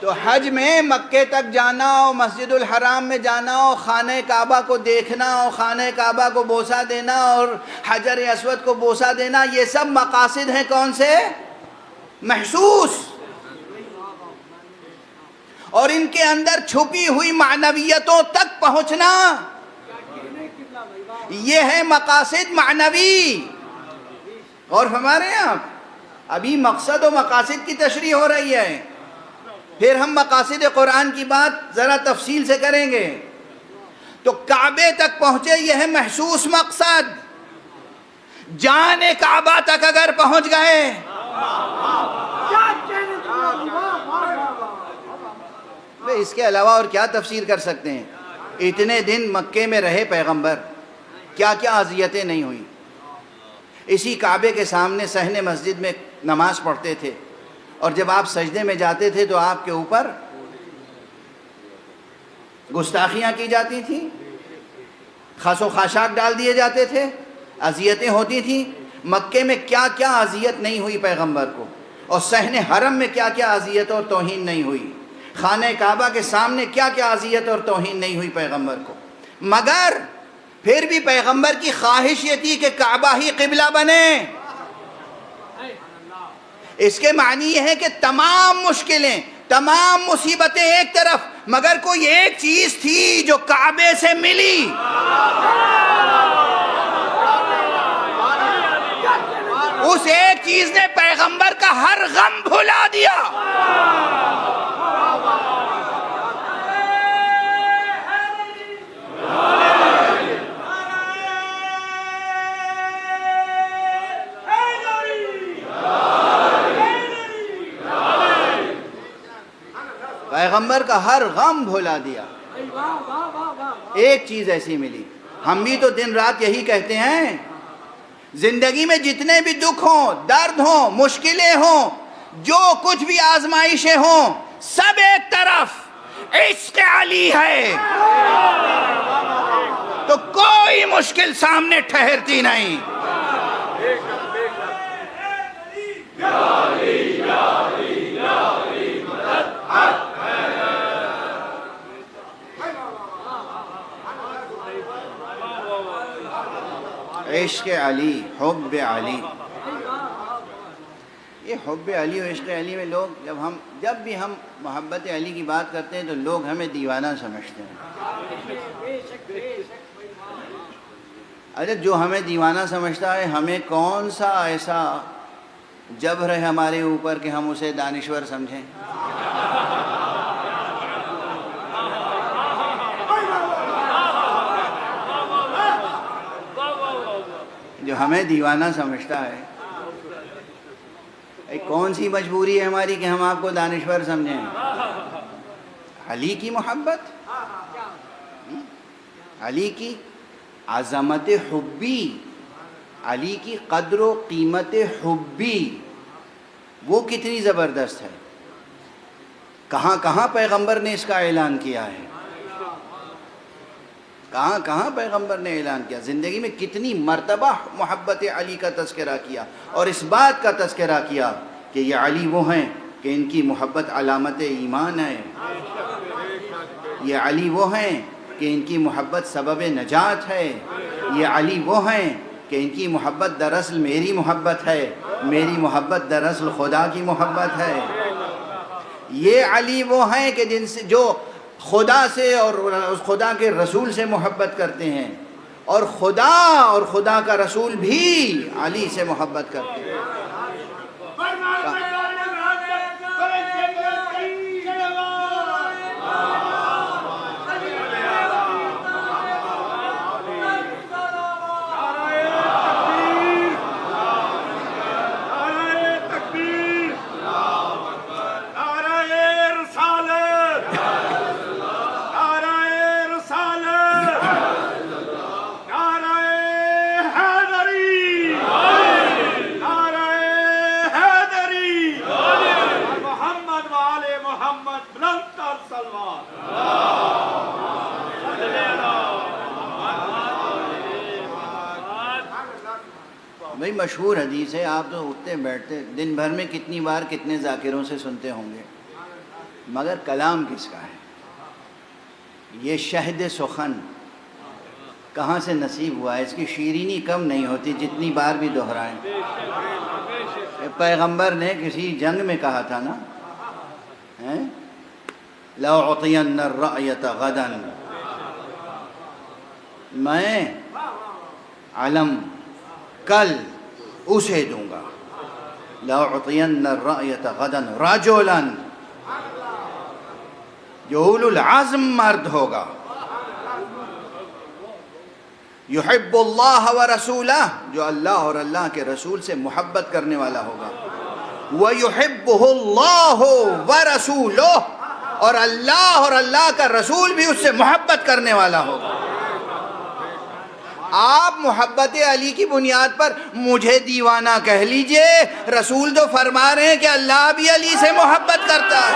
تو حج میں مکے تک جانا ہو، مسجد الحرام میں جانا ہو، خانہ کعبہ کو دیکھنا ہو، خانہ کعبہ کو بوسہ دینا اور حجر اسود کو بوسہ دینا، یہ سب مقاصد ہیں کون سے؟ محسوس. اور ان کے اندر چھپی ہوئی معنویتوں تک پہنچنا، یہ ہے مقاصد معنوی. اور ہمارے یہاں ابھی مقصد و مقاصد کی تشریح ہو رہی ہے، پھر ہم مقاصد قرآن کی بات ذرا تفصیل سے کریں گے۔ تو کعبے تک پہنچے، یہ ہے محسوس مقصد۔ جان کعبہ تک اگر پہنچ گئے، اس کے علاوہ اور کیا تفسیر کر سکتے ہیں؟ اتنے دن مکے میں رہے پیغمبر، کیا کیا اذیتیں نہیں ہوئیں۔ اسی کعبے کے سامنے صحن مسجد میں نماز پڑھتے تھے، اور جب آپ سجدے میں جاتے تھے تو آپ کے اوپر گستاخیاں کی جاتی تھیں، خس و خاشاک ڈال دیے جاتے تھے، اذیتیں ہوتی تھیں۔ مکے میں کیا کیا اذیت نہیں ہوئی پیغمبر کو، اور صحن حرم میں کیا کیا اذیت اور توہین نہیں ہوئی، خانہ کعبہ کے سامنے کیا کیا اذیت اور توہین نہیں ہوئی پیغمبر کو۔ مگر پھر بھی پیغمبر کی خواہش یہ تھی کہ کعبہ ہی قبلہ بنے۔ اس کے معنی یہ ہے کہ تمام مشکلیں، تمام مصیبتیں ایک طرف، مگر کوئی ایک چیز تھی جو کعبے سے ملی۔ اس ایک چیز نے پیغمبر کا ہر غم بھلا دیا۔ پیغمبر کا ہر غم بھلا دیا۔ ایک چیز ایسی ملی۔ ہم بھی تو دن رات یہی کہتے ہیں، زندگی میں جتنے بھی دکھ ہوں، درد ہوں، مشکلیں ہوں، جو کچھ بھی آزمائشیں ہوں، سب ایک طرف، عشق علی ہے تو کوئی مشکل سامنے ٹھہرتی نہیں۔ عشق علی، حب علی، یہ حب علی و عشق علی میں لوگ جب بھی ہم محبت علی کی بات کرتے ہیں تو لوگ ہمیں دیوانہ سمجھتے ہیں۔ اچھا، جو ہمیں دیوانہ سمجھتا ہے، ہمیں کون سا ایسا جبر ہے ہمارے اوپر کہ ہم اسے دانشور سمجھیں؟ جو ہمیں دیوانہ سمجھتا ہے، کون سی مجبوری ہے ہماری کہ ہم آپ کو دانشور سمجھیں؟ علی کی محبت، علی کی عظمت حبی، علی کی قدر و قیمت حبی، وہ کتنی زبردست ہے۔ کہاں کہاں پیغمبر نے اس کا اعلان کیا ہے، کہاں کہاں پیغمبر نے اعلان کیا، زندگی میں کتنی مرتبہ محبت علی کا تذکرہ کیا، اور اس بات کا تذکرہ کیا کہ یہ علی وہ ہیں کہ ان کی محبت علامت ایمان ہے، یہ علی وہ ہیں کہ ان کی محبت سبب نجات ہے، یہ علی وہ ہیں کہ ان کی محبت دراصل میری محبت ہے، میری محبت دراصل خدا کی محبت ہے، یہ علی وہ ہیں کہ جو خدا سے اور خدا کے رسول سے محبت کرتے ہیں، اور خدا کا رسول بھی علی سے محبت کرتے ہیں۔ بھئی مشہور حدیث ہے، آپ تو اٹھتے بیٹھتے دن بھر میں کتنی بار کتنے ذاکروں سے سنتے ہوں گے، مگر کلام کس کا ہے؟ یہ شہد سخن کہاں سے نصیب ہوا ہے؟ اس کی شیرینی کم نہیں ہوتی جتنی بار بھی دہرائیں۔ پیغمبر نے کسی جنگ میں کہا تھا نا، لَأُعْطِيَنَّ الرَّأْيَةَ غَدًا، میں علم کل اسے دوں گا۔ لأعطین الرأیت غدا رجلا، جو اولو العزم مرد ہوگا، یحب اللہ ورسولہ، جو اللہ اور اللہ کے رسول سے محبت کرنے والا ہوگا، وَيُحِبُّهُ اللَّهُ وَرَسُولُهُ، اور اللہ اور اللہ کا رسول بھی اس سے محبت کرنے والا ہوگا۔ آپ محبت علی کی بنیاد پر مجھے دیوانہ کہہ لیجئے، رسول تو فرما رہے ہیں کہ اللہ بھی علی سے محبت کرتا ہے۔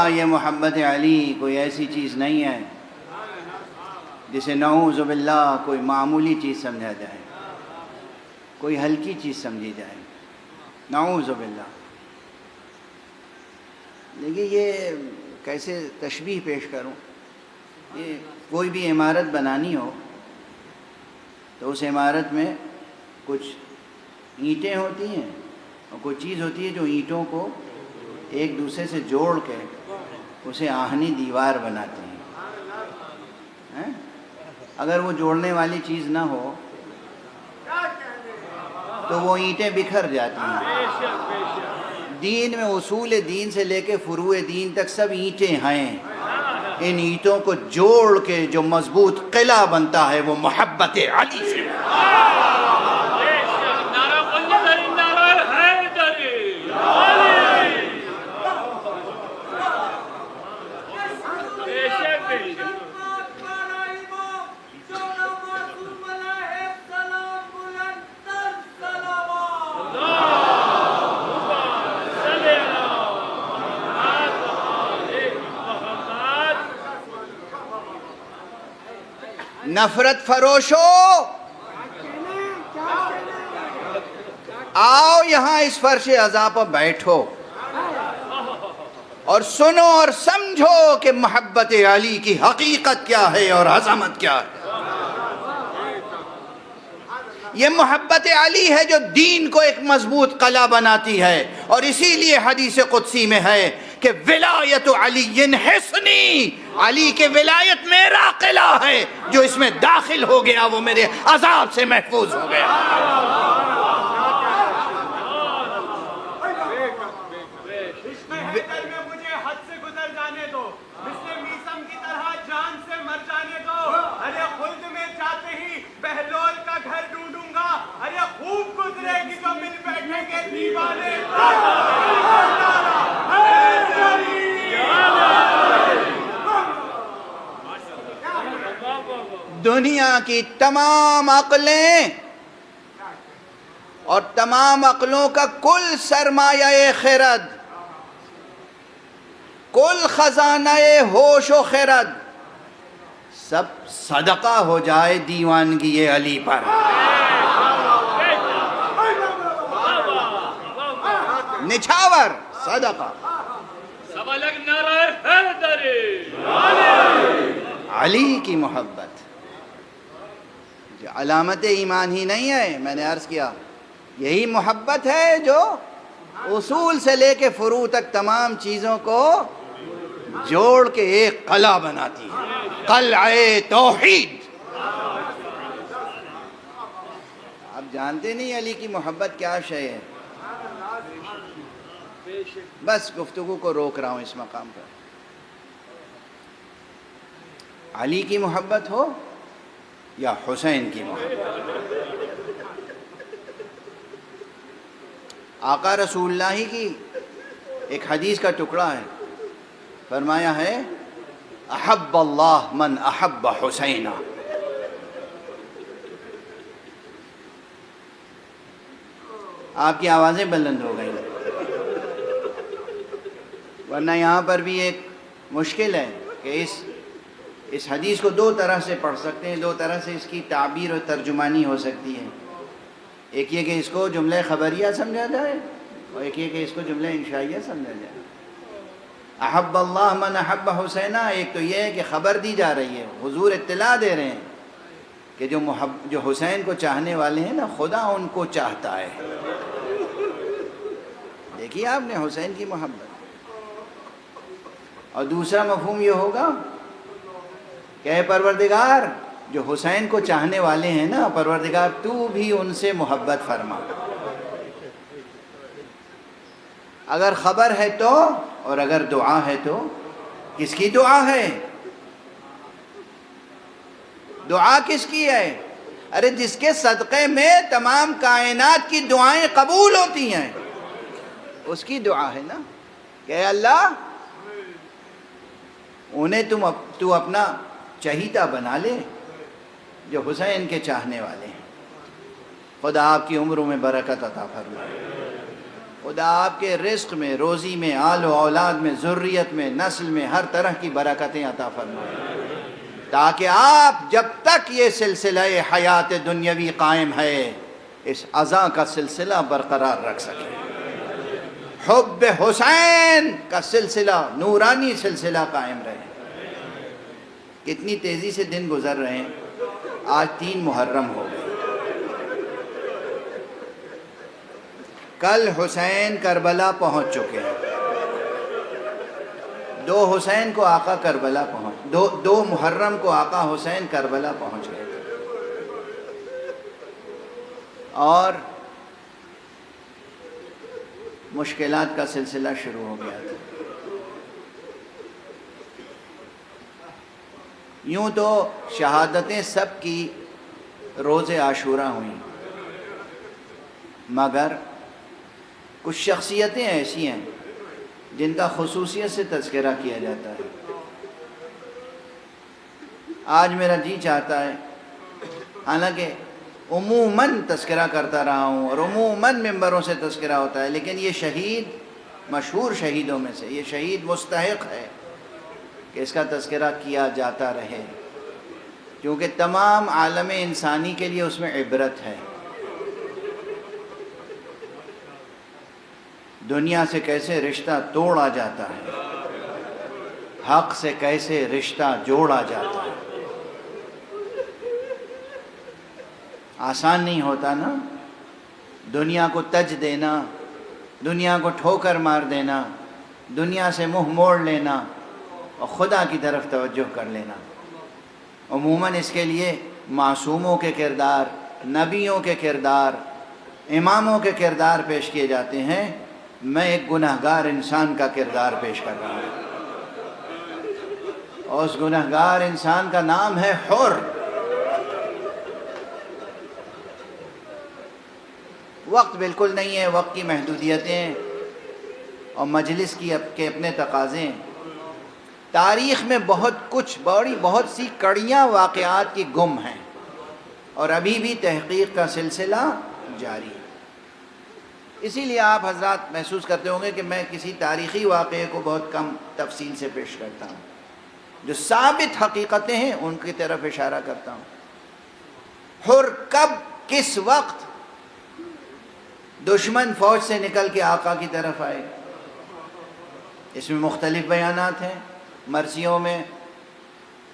یہ محبت علی کوئی ایسی چیز نہیں ہے جسے نعوذ باللہ کوئی معمولی چیز سمجھا جائے، کوئی ہلکی چیز سمجھی جائے، نعوذ باللہ۔ دیکھیے یہ کیسے تشبیہ پیش کروں، یہ کوئی بھی عمارت بنانی ہو تو اس عمارت میں کچھ اینٹیں ہوتی ہیں اور کوئی چیز ہوتی ہے جو اینٹوں کو ایک دوسرے سے جوڑ کے اسے آہنی دیوار بناتے ہیں۔ اگر وہ جوڑنے والی چیز نہ ہو تو وہ اینٹیں بکھر جاتی ہیں۔ دین میں اصول دین سے لے کے فروع دین تک سب اینٹیں ہیں، ان اینٹوں کو جوڑ کے جو مضبوط قلعہ بنتا ہے وہ محبت علی سے۔ نفرت فروشو، آؤ یہاں اس فرش عزا پر بیٹھو اور سنو اور سمجھو کہ محبت علی کی حقیقت کیا ہے اور عظمت کیا ہے۔ یہ محبت علی ہے جو دین کو ایک مضبوط قلعہ بناتی ہے، اور اسی لیے حدیث قدسی میں ہے کہ ولایت علی حصنی، علی کے ولایت میرا قلعہ ہے، جو اس میں داخل ہو گیا وہ میرے عذاب سے محفوظ ہو گیا۔ مجھے حد سے گزر جانے دو، مثل میثم کی طرح جان سے مر جانے دو، ارے خلد میں جاتے ہی بہلول کا گھر ڈھونڈوں گا، ارے خوب گزرے گی تو مل بیٹھیں گے دیوانے۔ دنیا کی تمام عقلیں اور تمام عقلوں کا کل سرمایہ خرد، کل خزانہ ہوش و خرد سب صدقہ ہو جائے دیوانگی علی پر۔ نچھاور صدقہ علی کی محبت جو علامت ایمان ہی نہیں ہے، میں نے عرض کیا یہی محبت ہے جو اصول سے لے کے فروع تک تمام چیزوں کو جوڑ کے ایک قلعہ بناتی ہے، قلعہ توحید۔ آپ جانتے نہیں علی کی محبت کیا شے ہے، بس گفتگو کو روک رہا ہوں اس مقام پر۔ علی کی محبت ہو یا حسین کی محبت، آقا رسول اللہ کی ایک حدیث کا ٹکڑا ہے، فرمایا ہے احب اللہ من احب حسینہ۔ آپ کی آوازیں بلند ہو گئیں، ورنہ یہاں پر بھی ایک مشکل ہے کہ اس حدیث کو دو طرح سے پڑھ سکتے ہیں، دو طرح سے اس کی تعبیر اور ترجمانی ہو سکتی ہے۔ ایک یہ کہ اس کو جملہ خبریہ سمجھا جائے، اور ایک یہ کہ اس کو جملہ انشائیہ سمجھا جائے۔ احب اللہ من احب حسینہ، ایک تو یہ ہے کہ خبر دی جا رہی ہے، حضور اطلاع دے رہے ہیں کہ جو حسین کو چاہنے والے ہیں نا، خدا ان کو چاہتا ہے۔ دیکھیے آپ نے حسین کی محبت۔ اور دوسرا مفہوم یہ ہوگا کہ اے پروردگار، جو حسین کو چاہنے والے ہیں نا، پروردگار تو بھی ان سے محبت فرما۔ اگر خبر ہے تو، اور اگر دعا ہے تو، کس کی دعا ہے؟ دعا کس کی ہے؟ ارے جس کے صدقے میں تمام کائنات کی دعائیں قبول ہوتی ہیں، اس کی دعا ہے نا کہ اے اللہ انہیں تو اپنا چہیتا بنا لے، جو حسین کے چاہنے والے ہیں۔ خدا آپ کی عمروں میں برکت عطا فرمائے، خدا آپ کے رزق میں، روزی میں، آل و اولاد میں، ذریت میں، نسل میں ہر طرح کی برکتیں عطا فرمائے، تاکہ آپ جب تک یہ سلسلہ حیات دنیاوی قائم ہے، اس عزا کا سلسلہ برقرار رکھ سکیں، حب حسین کا سلسلہ، نورانی سلسلہ قائم رہے۔ کتنی تیزی سے دن گزر رہے ہیں، آج 3 محرم ہو گئے۔ کل حسین کربلا پہنچ چکے ہیں، 2 حسین کو آقا کربلا پہنچ، 2 محرم کو آقا حسین کربلا پہنچ گئے تھے، اور مشکلات کا سلسلہ شروع ہو گیا تھا۔ یوں تو شہادتیں سب کی روز عاشوراء ہوئیں، مگر کچھ شخصیتیں ایسی ہیں جن کا خصوصیت سے تذکرہ کیا جاتا ہے۔ آج میرا جی چاہتا ہے، حالانکہ عموماً تذکرہ کرتا رہا ہوں اور عموماً ممبروں سے تذکرہ ہوتا ہے، لیکن یہ شہید مشہور شہیدوں میں سے، یہ شہید مستحق ہے کہ اس کا تذکرہ کیا جاتا رہے، کیونکہ تمام عالم انسانی کے لیے اس میں عبرت ہے۔ دنیا سے کیسے رشتہ توڑا جاتا ہے، حق سے کیسے رشتہ جوڑا جاتا ہے۔ آسان نہیں ہوتا نا، دنیا کو تج دینا، دنیا کو ٹھوکر مار دینا، دنیا سے منہ موڑ لینا اور خدا کی طرف توجہ کر لینا۔ عموماً اس کے لیے معصوموں کے کردار، نبیوں کے کردار، اماموں کے کردار پیش کیے جاتے ہیں۔ میں ایک گنہگار انسان کا کردار پیش کر رہا ہوں، اور اس گنہگار انسان کا نام ہے حر۔ وقت بالکل نہیں ہے، وقت کی محدودیتیں اور مجلس کے اپنے تقاضے۔ تاریخ میں بہت سی کڑیاں واقعات کی گم ہیں، اور ابھی بھی تحقیق کا سلسلہ جاری ہے۔ اسی لیے آپ حضرات محسوس کرتے ہوں گے کہ میں کسی تاریخی واقعے کو بہت کم تفصیل سے پیش کرتا ہوں، جو ثابت حقیقتیں ہیں ان کی طرف اشارہ کرتا ہوں۔ حر کب کس وقت دشمن فوج سے نکل کے آقا کی طرف آئے، اس میں مختلف بیانات ہیں، مرثیوں میں،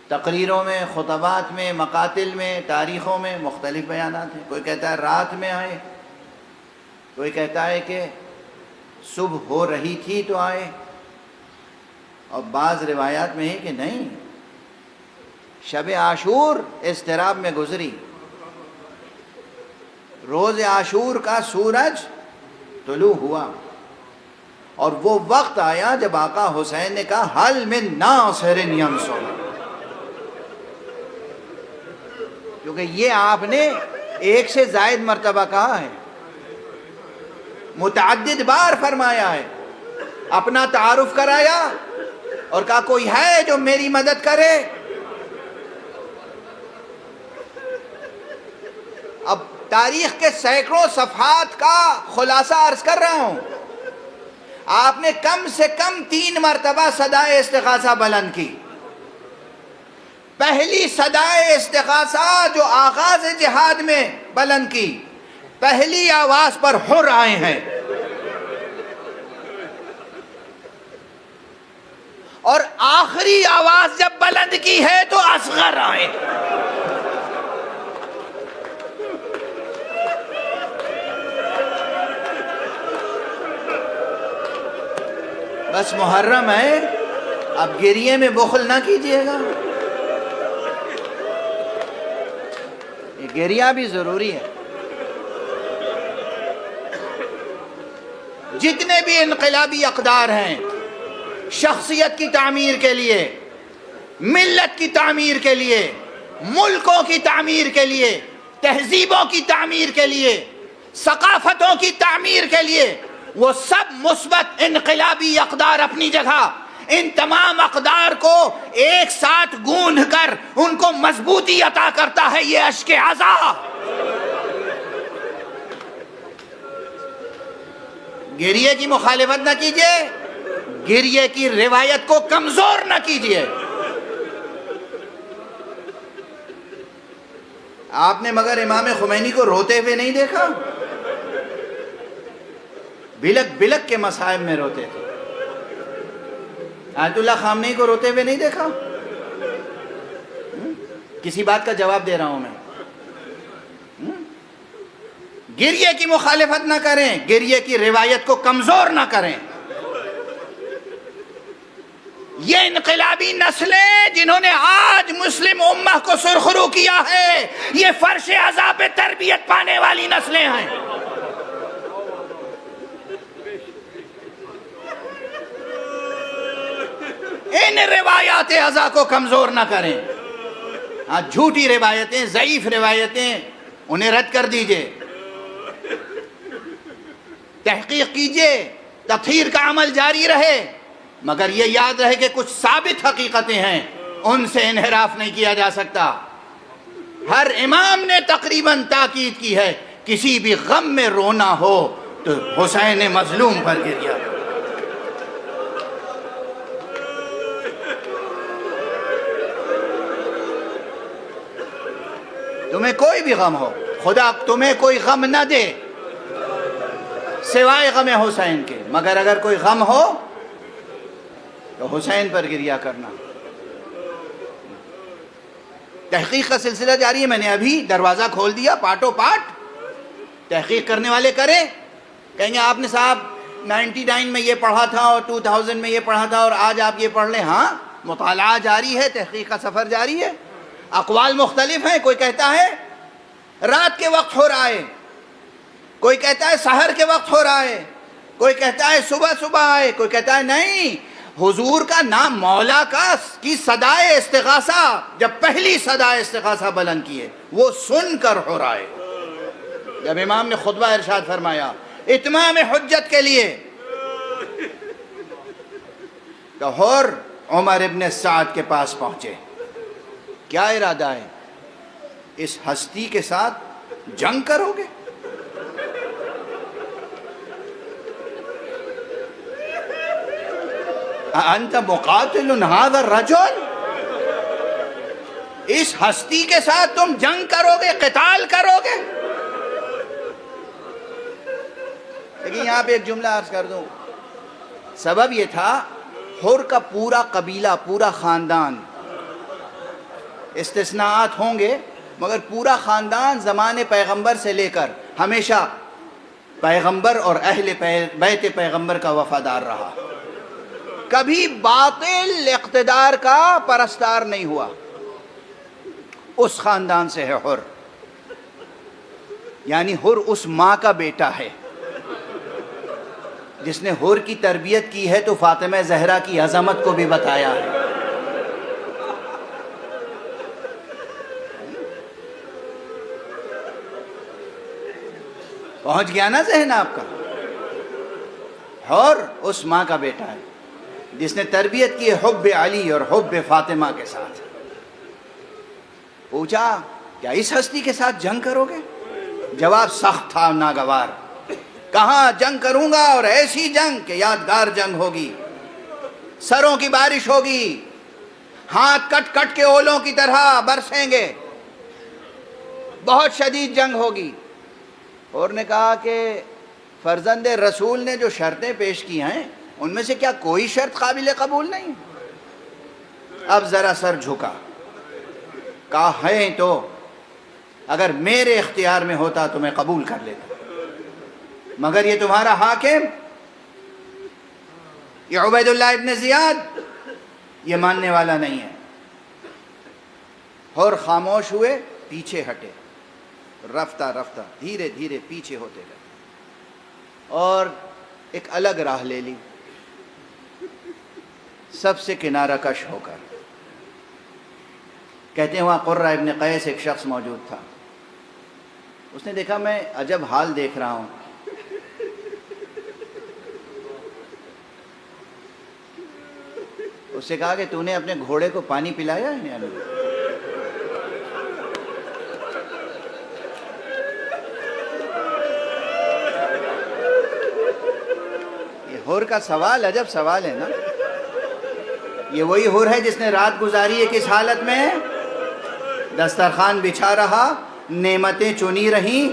تقریروں میں، خطبات میں، مقاتل میں، تاریخوں میں مختلف بیانات ہیں۔ کوئی کہتا ہے رات میں آئے، کوئی کہتا ہے کہ صبح ہو رہی تھی تو آئے، اور بعض روایات میں ہے کہ نہیں، شب عاشور اضطراب میں گزری، روز عاشور کا سورج طلوع ہوا، اور وہ وقت آیا جب آقا حسین نے کہا حل من ناصر ینصر، کیونکہ یہ آپ نے 1 سے زائد مرتبہ کہا ہے، متعدد بار فرمایا ہے اپنا تعارف کرایا اور کہا کوئی ہے جو میری مدد کرے. اب تاریخ کے سینکڑوں صفحات کا خلاصہ عرض کر رہا ہوں. آپ نے کم سے کم 3 مرتبہ صدائے استغاثہ بلند کی. پہلی صدائے استغاثہ جو آغاز جہاد میں بلند کی، پہلی آواز پر حر آئے ہیں، اور آخری آواز جب بلند کی ہے تو اصغر آئے. بس محرم ہے، اب گریے میں بخل نہ کیجیے گا. یہ گریہ بھی ضروری ہے. جتنے بھی انقلابی اقدار ہیں، شخصیت کی تعمیر کے لیے، ملت کی تعمیر کے لیے، ملکوں کی تعمیر کے لیے، تہذیبوں کی تعمیر کے لیے، ثقافتوں کی تعمیر کے لیے، وہ سب مثبت انقلابی اقدار اپنی جگہ. ان تمام اقدار کو ایک ساتھ گوندھ کر ان کو مضبوطی عطا کرتا ہے یہ اشک عزا. گریے کی مخالفت نہ کیجیے، گریے کی روایت کو کمزور نہ کیجیے. آپ نے مگر امام خمینی کو روتے ہوئے نہیں دیکھا؟ بلک بلک کے مصائب میں روتے تھے. آیت اللہ خامنئی کو روتے ہوئے نہیں دیکھا؟ کسی بات کا جواب دے رہا ہوں میں. گریے کی مخالفت نہ کریں، گریے کی روایت کو کمزور نہ کریں. یہ انقلابی نسلیں جنہوں نے آج مسلم امہ کو سرخرو کیا ہے، یہ فرش عزا پہ تربیت پانے والی نسلیں ہیں. ان روایات عزا کو کمزور نہ کریں. ہاں، جھوٹی روایتیں، ضعیف روایتیں، انہیں رد کر دیجئے. تحقیق کیجئے، تطہیر کا عمل جاری رہے، مگر یہ یاد رہے کہ کچھ ثابت حقیقتیں ہیں، ان سے انحراف نہیں کیا جا سکتا. ہر امام نے تقریباً تاکید کی ہے، کسی بھی غم میں رونا ہو تو حسین مظلوم پر گریا. تمہیں کوئی بھی غم ہو، خدا تمہیں کوئی غم نہ دے سوائے غم حسین کے، مگر اگر کوئی غم ہو تو حسین پر گریا کرنا. تحقیق کا سلسلہ جاری ہے. میں نے ابھی دروازہ کھول دیا، پارٹو پارٹ تحقیق کرنے والے کریں. کہیں گے آپ نے صاحب 99 میں یہ پڑھا تھا اور 2000 میں یہ پڑھا تھا اور آج آپ یہ پڑھ لیں. ہاں، مطالعہ جاری ہے، تحقیق کا سفر جاری ہے. اقوال مختلف ہیں. کوئی کہتا ہے رات کے وقت ہو رہا ہے، کوئی کہتا ہے سحر کے وقت ہو رہا ہے، کوئی کہتا ہے صبح صبح آئے، کوئی کہتا ہے نہیں، حضور کا نام مولا کی صدائے استغاثہ، جب پہلی صدائے استغاثہ بلند کی ہے وہ سن کر ہو رہا ہے. جب امام نے خطبہ ارشاد فرمایا اتمام حجت کے لیے، تو حر عمر ابن سعد کے پاس پہنچے. کیا ارادہ ہے؟ اس ہستی کے ساتھ جنگ کرو گے؟ انت مقاتل هذا الرجل؟ اس ہستی کے ساتھ تم جنگ کرو گے، قتال کرو گے؟ لیکن یہاں پہ ایک جملہ عرض کر دوں. سبب یہ تھا، حر کا پورا قبیلہ، پورا خاندان، استثناءات ہوں گے مگر پورا خاندان زمانے پیغمبر سے لے کر ہمیشہ پیغمبر اور اہل بیت پیغمبر کا وفادار رہا. کبھی باطل اقتدار کا پرستار نہیں ہوا. اس خاندان سے ہے حر. یعنی حر اس ماں کا بیٹا ہے جس نے حر کی تربیت کی ہے تو فاطمہ زہرا کی عظمت کو بھی بتایا ہے. پہنچ گیا نا ذہن آپ کا؟ حور اس ماں کا بیٹا ہے جس نے تربیت کی حب علی اور حب فاطمہ کے ساتھ. پوچھا کیا اس ہستی کے ساتھ جنگ کرو گے؟ جواب سخت تھا ناگوار. کہاں جنگ کروں گا، اور ایسی جنگ کہ یادگار جنگ ہوگی، سروں کی بارش ہوگی، ہاتھ کٹ کٹ کے اولوں کی طرح برسیں گے، بہت شدید جنگ ہوگی. اور نے کہا کہ فرزند رسول نے جو شرطیں پیش کی ہیں ان میں سے کیا کوئی شرط قابل قبول نہیں؟ اب ذرا سر جھکا. کہا ہے تو اگر میرے اختیار میں ہوتا تو میں قبول کر لیتا، مگر یہ تمہارا حاکم، یہ عبید اللہ ابن زیاد، یہ ماننے والا نہیں ہے. اور خاموش ہوئے، پیچھے ہٹے، رفتہ رفتہ دھیرے دھیرے پیچھے ہوتے گئے اور ایک الگ راہ لے لی، سب سے کنارہ کش ہو کر. کہتے ہیں وہاں قرہ ابن قیس ایک شخص موجود تھا. اس نے دیکھا میں عجب حال دیکھ رہا ہوں. اس سے کہا کہ تو نے اپنے گھوڑے کو پانی پلایا ہے یا نہیں؟ یہ حور کا سوال عجب سوال ہے نا. یہ وہی حور ہے جس نے رات گزاری ہے کس حالت میں؟ دسترخوان بچھا رہا، نعمتیں چنی رہیں،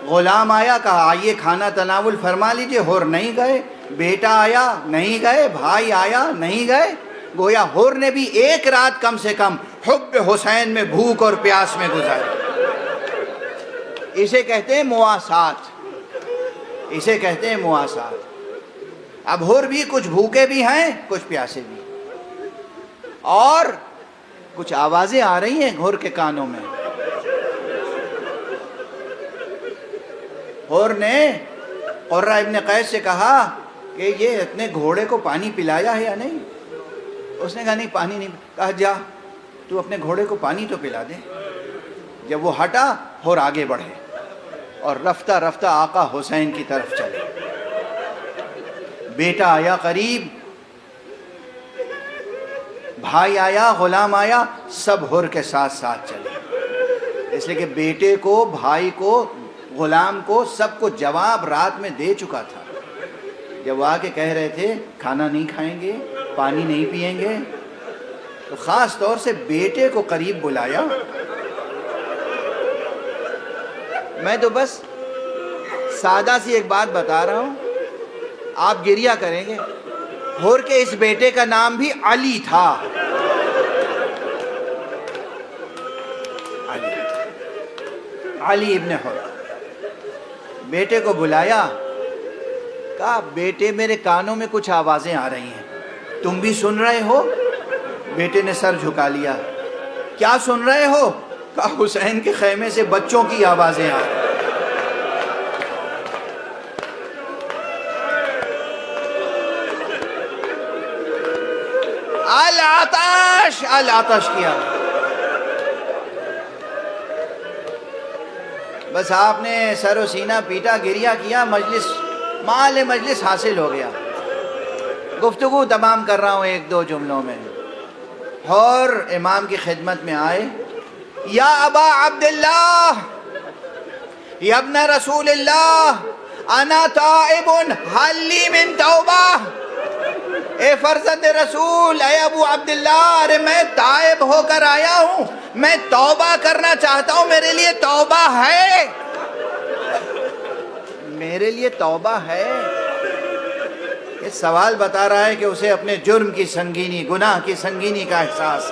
غلام آیا، کہا آئیے کھانا تناول فرما لیجئے. حور نہیں گئے. بیٹا آیا، نہیں گئے. بھائی آیا، نہیں گئے. گویا حور نے بھی ایک رات کم سے کم حب حسین میں بھوک اور پیاس میں گزاری. اسے کہتے ہیں مواسات، اسے کہتے ہیں مواسات. اب حور بھی کچھ بھوکے بھی ہیں، کچھ پیاسے بھی، اور کچھ آوازیں آ رہی ہیں حور کے کانوں میں. حور نے قرہ ابن قیس سے کہا کہ یہ اتنے گھوڑے کو پانی پلایا ہے یا نہیں؟ اس نے کہا نہیں، پانی نہیں. کہا جا تو اپنے گھوڑے کو پانی تو پلا دے. جب وہ ہٹا، حور آگے بڑھے اور رفتہ رفتہ آقا حسین کی طرف چلے. بیٹا آیا قریب، بھائی آیا، غلام آیا، سب حور کے ساتھ ساتھ چلے. اس لیے کہ بیٹے کو، بھائی کو، غلام کو، سب کو جواب رات میں دے چکا تھا. جب وہ آ کے کہہ رہے تھے کھانا نہیں کھائیں گے، پانی نہیں پئیں گے، تو خاص طور سے بیٹے کو قریب بلایا. میں تو بس سادہ سی ایک بات بتا رہا ہوں، آپ گریہ کریں گے. حور کے اس بیٹے کا نام بھی علی تھا. علی ابن حور. بیٹے کو بلایا، کہا بیٹے میرے کانوں میں کچھ آوازیں آ رہی ہیں، تم بھی سن رہے ہو؟ بیٹے نے سر جھکا لیا. کیا سن رہے ہو؟ کہا حسین کے خیمے سے بچوں کی آوازیں آ رہی ہیں. العطش العطش کیا. بس آپ نے سر و سینہ پیٹا، گریہ کیا، مجلس مال مجلس حاصل ہو گیا. گفتگو تمام کر رہا ہوں ایک دو جملوں میں. اور امام کی خدمت میں آئے. یا ابا عبداللہ، یا ابن رسول اللہ، انا تائب حل لی من توبہ. اے فرزند رسول، اے ابو عبداللہ، ارے میں تائب ہو کر آیا ہوں، میں توبہ کرنا چاہتا ہوں، میرے لیے توبہ ہے، میرے لیے توبہ ہے. یہ سوال بتا رہا ہے کہ اسے اپنے جرم کی سنگینی، گناہ کی سنگینی کا احساس.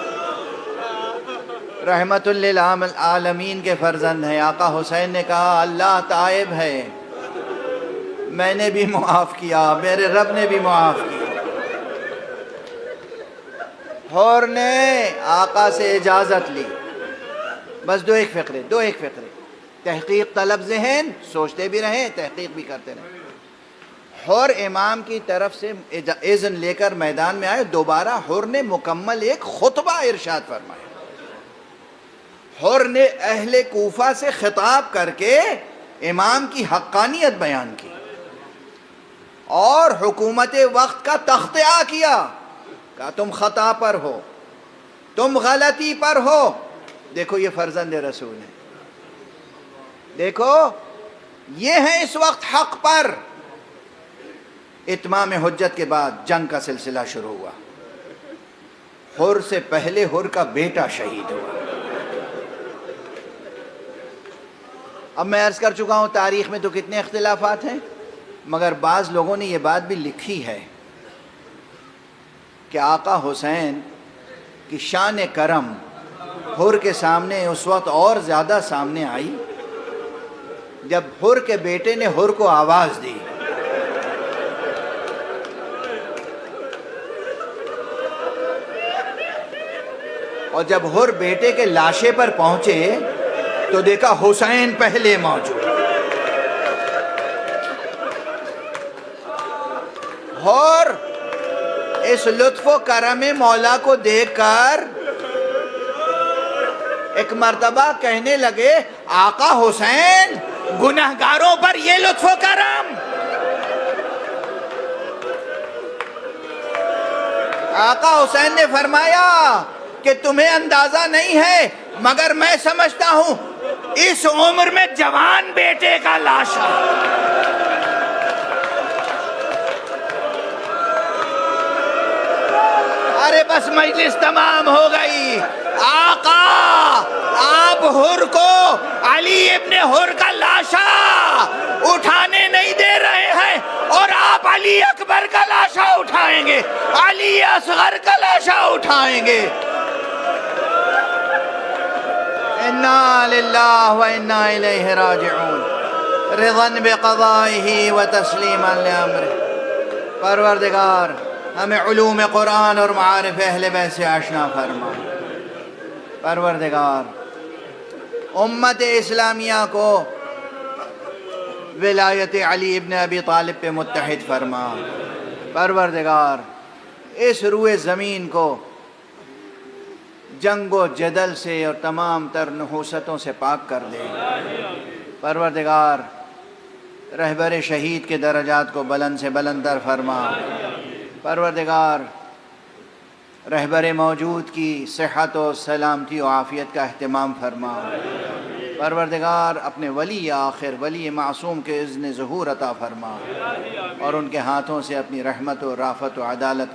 رحمت للعالمین کے فرزند ہیں. آقا حسین نے کہا اللہ تائب ہے، میں نے بھی معاف کیا، میرے رب نے بھی معاف کیا. حور نے آقا سے اجازت لی. بس دو ایک فقرے تحقیق طلب ذہن، سوچتے بھی رہیں، تحقیق بھی کرتے رہیں. حور امام کی طرف سے اذن لے کر میدان میں آئے. دوبارہ حور نے مکمل ایک خطبہ ارشاد فرمایا. حور نے اہل کوفہ سے خطاب کر کے امام کی حقانیت بیان کی اور حکومت وقت کا تخطئہ کیا، کہا تم خطا پر ہو، تم غلطی پر ہو۔ دیکھو یہ فرزند رسول ہے، دیکھو یہ ہیں اس وقت حق پر۔ اتمام حجت کے بعد جنگ کا سلسلہ شروع ہوا، حر سے پہلے حر کا بیٹا شہید ہوا۔ اب میں عرض کر چکا ہوں تاریخ میں تو کتنے اختلافات ہیں، مگر بعض لوگوں نے یہ بات بھی لکھی ہے کہ آقا حسین کی شان کرم حر کے سامنے اس وقت اور زیادہ سامنے آئی جب حر کے بیٹے نے حر کو آواز دی۔ اور جب حر بیٹے کے لاشے پر پہنچے تو دیکھا حسین پہلے موجود۔ حر اس لطف و کرم مولا کو دیکھ کر ایک مرتبہ کہنے لگے آقا حسین گنہگاروں پر یہ لطف و کرم۔ آقا حسین نے فرمایا کہ تمہیں اندازہ نہیں ہے مگر میں سمجھتا ہوں اس عمر میں جوان بیٹے کا لاشا۔ ارے بس مجلس تمام ہو گئی۔ آقا آپ حر کو، علی ابن حر کا لاشا اٹھانے نہیں دے رہے ہیں، اور آپ علی اکبر کا لاشا اٹھائیں گے، علی اصغر کا لاشا اٹھائیں گے۔ انا للہ و انا الیہ راجعون، رضا بقضائہ و تسلیما لامرہ۔ پروردگار ہمیں علوم قرآن اور معارف اہل بیت سے آشنا فرما۔ پروردگار امت اسلامیہ کو ولایت علی ابن ابی طالب پہ متحد فرما۔ پروردگار اس روئے زمین کو جنگ و جدل سے اور تمام تر نحوستوں سے پاک کر دے۔ پروردگار رہبر شہید کے درجات کو بلند سے بلندر فرما۔ پروردگار رہبر موجود کی صحت و سلامتی و عافیت کا اہتمام فرما۔ پروردگار اپنے ولی آخر ولی معصوم کے اذن ظہور عطا فرما، اور ان کے ہاتھوں سے اپنی رحمت و رافت و عدالت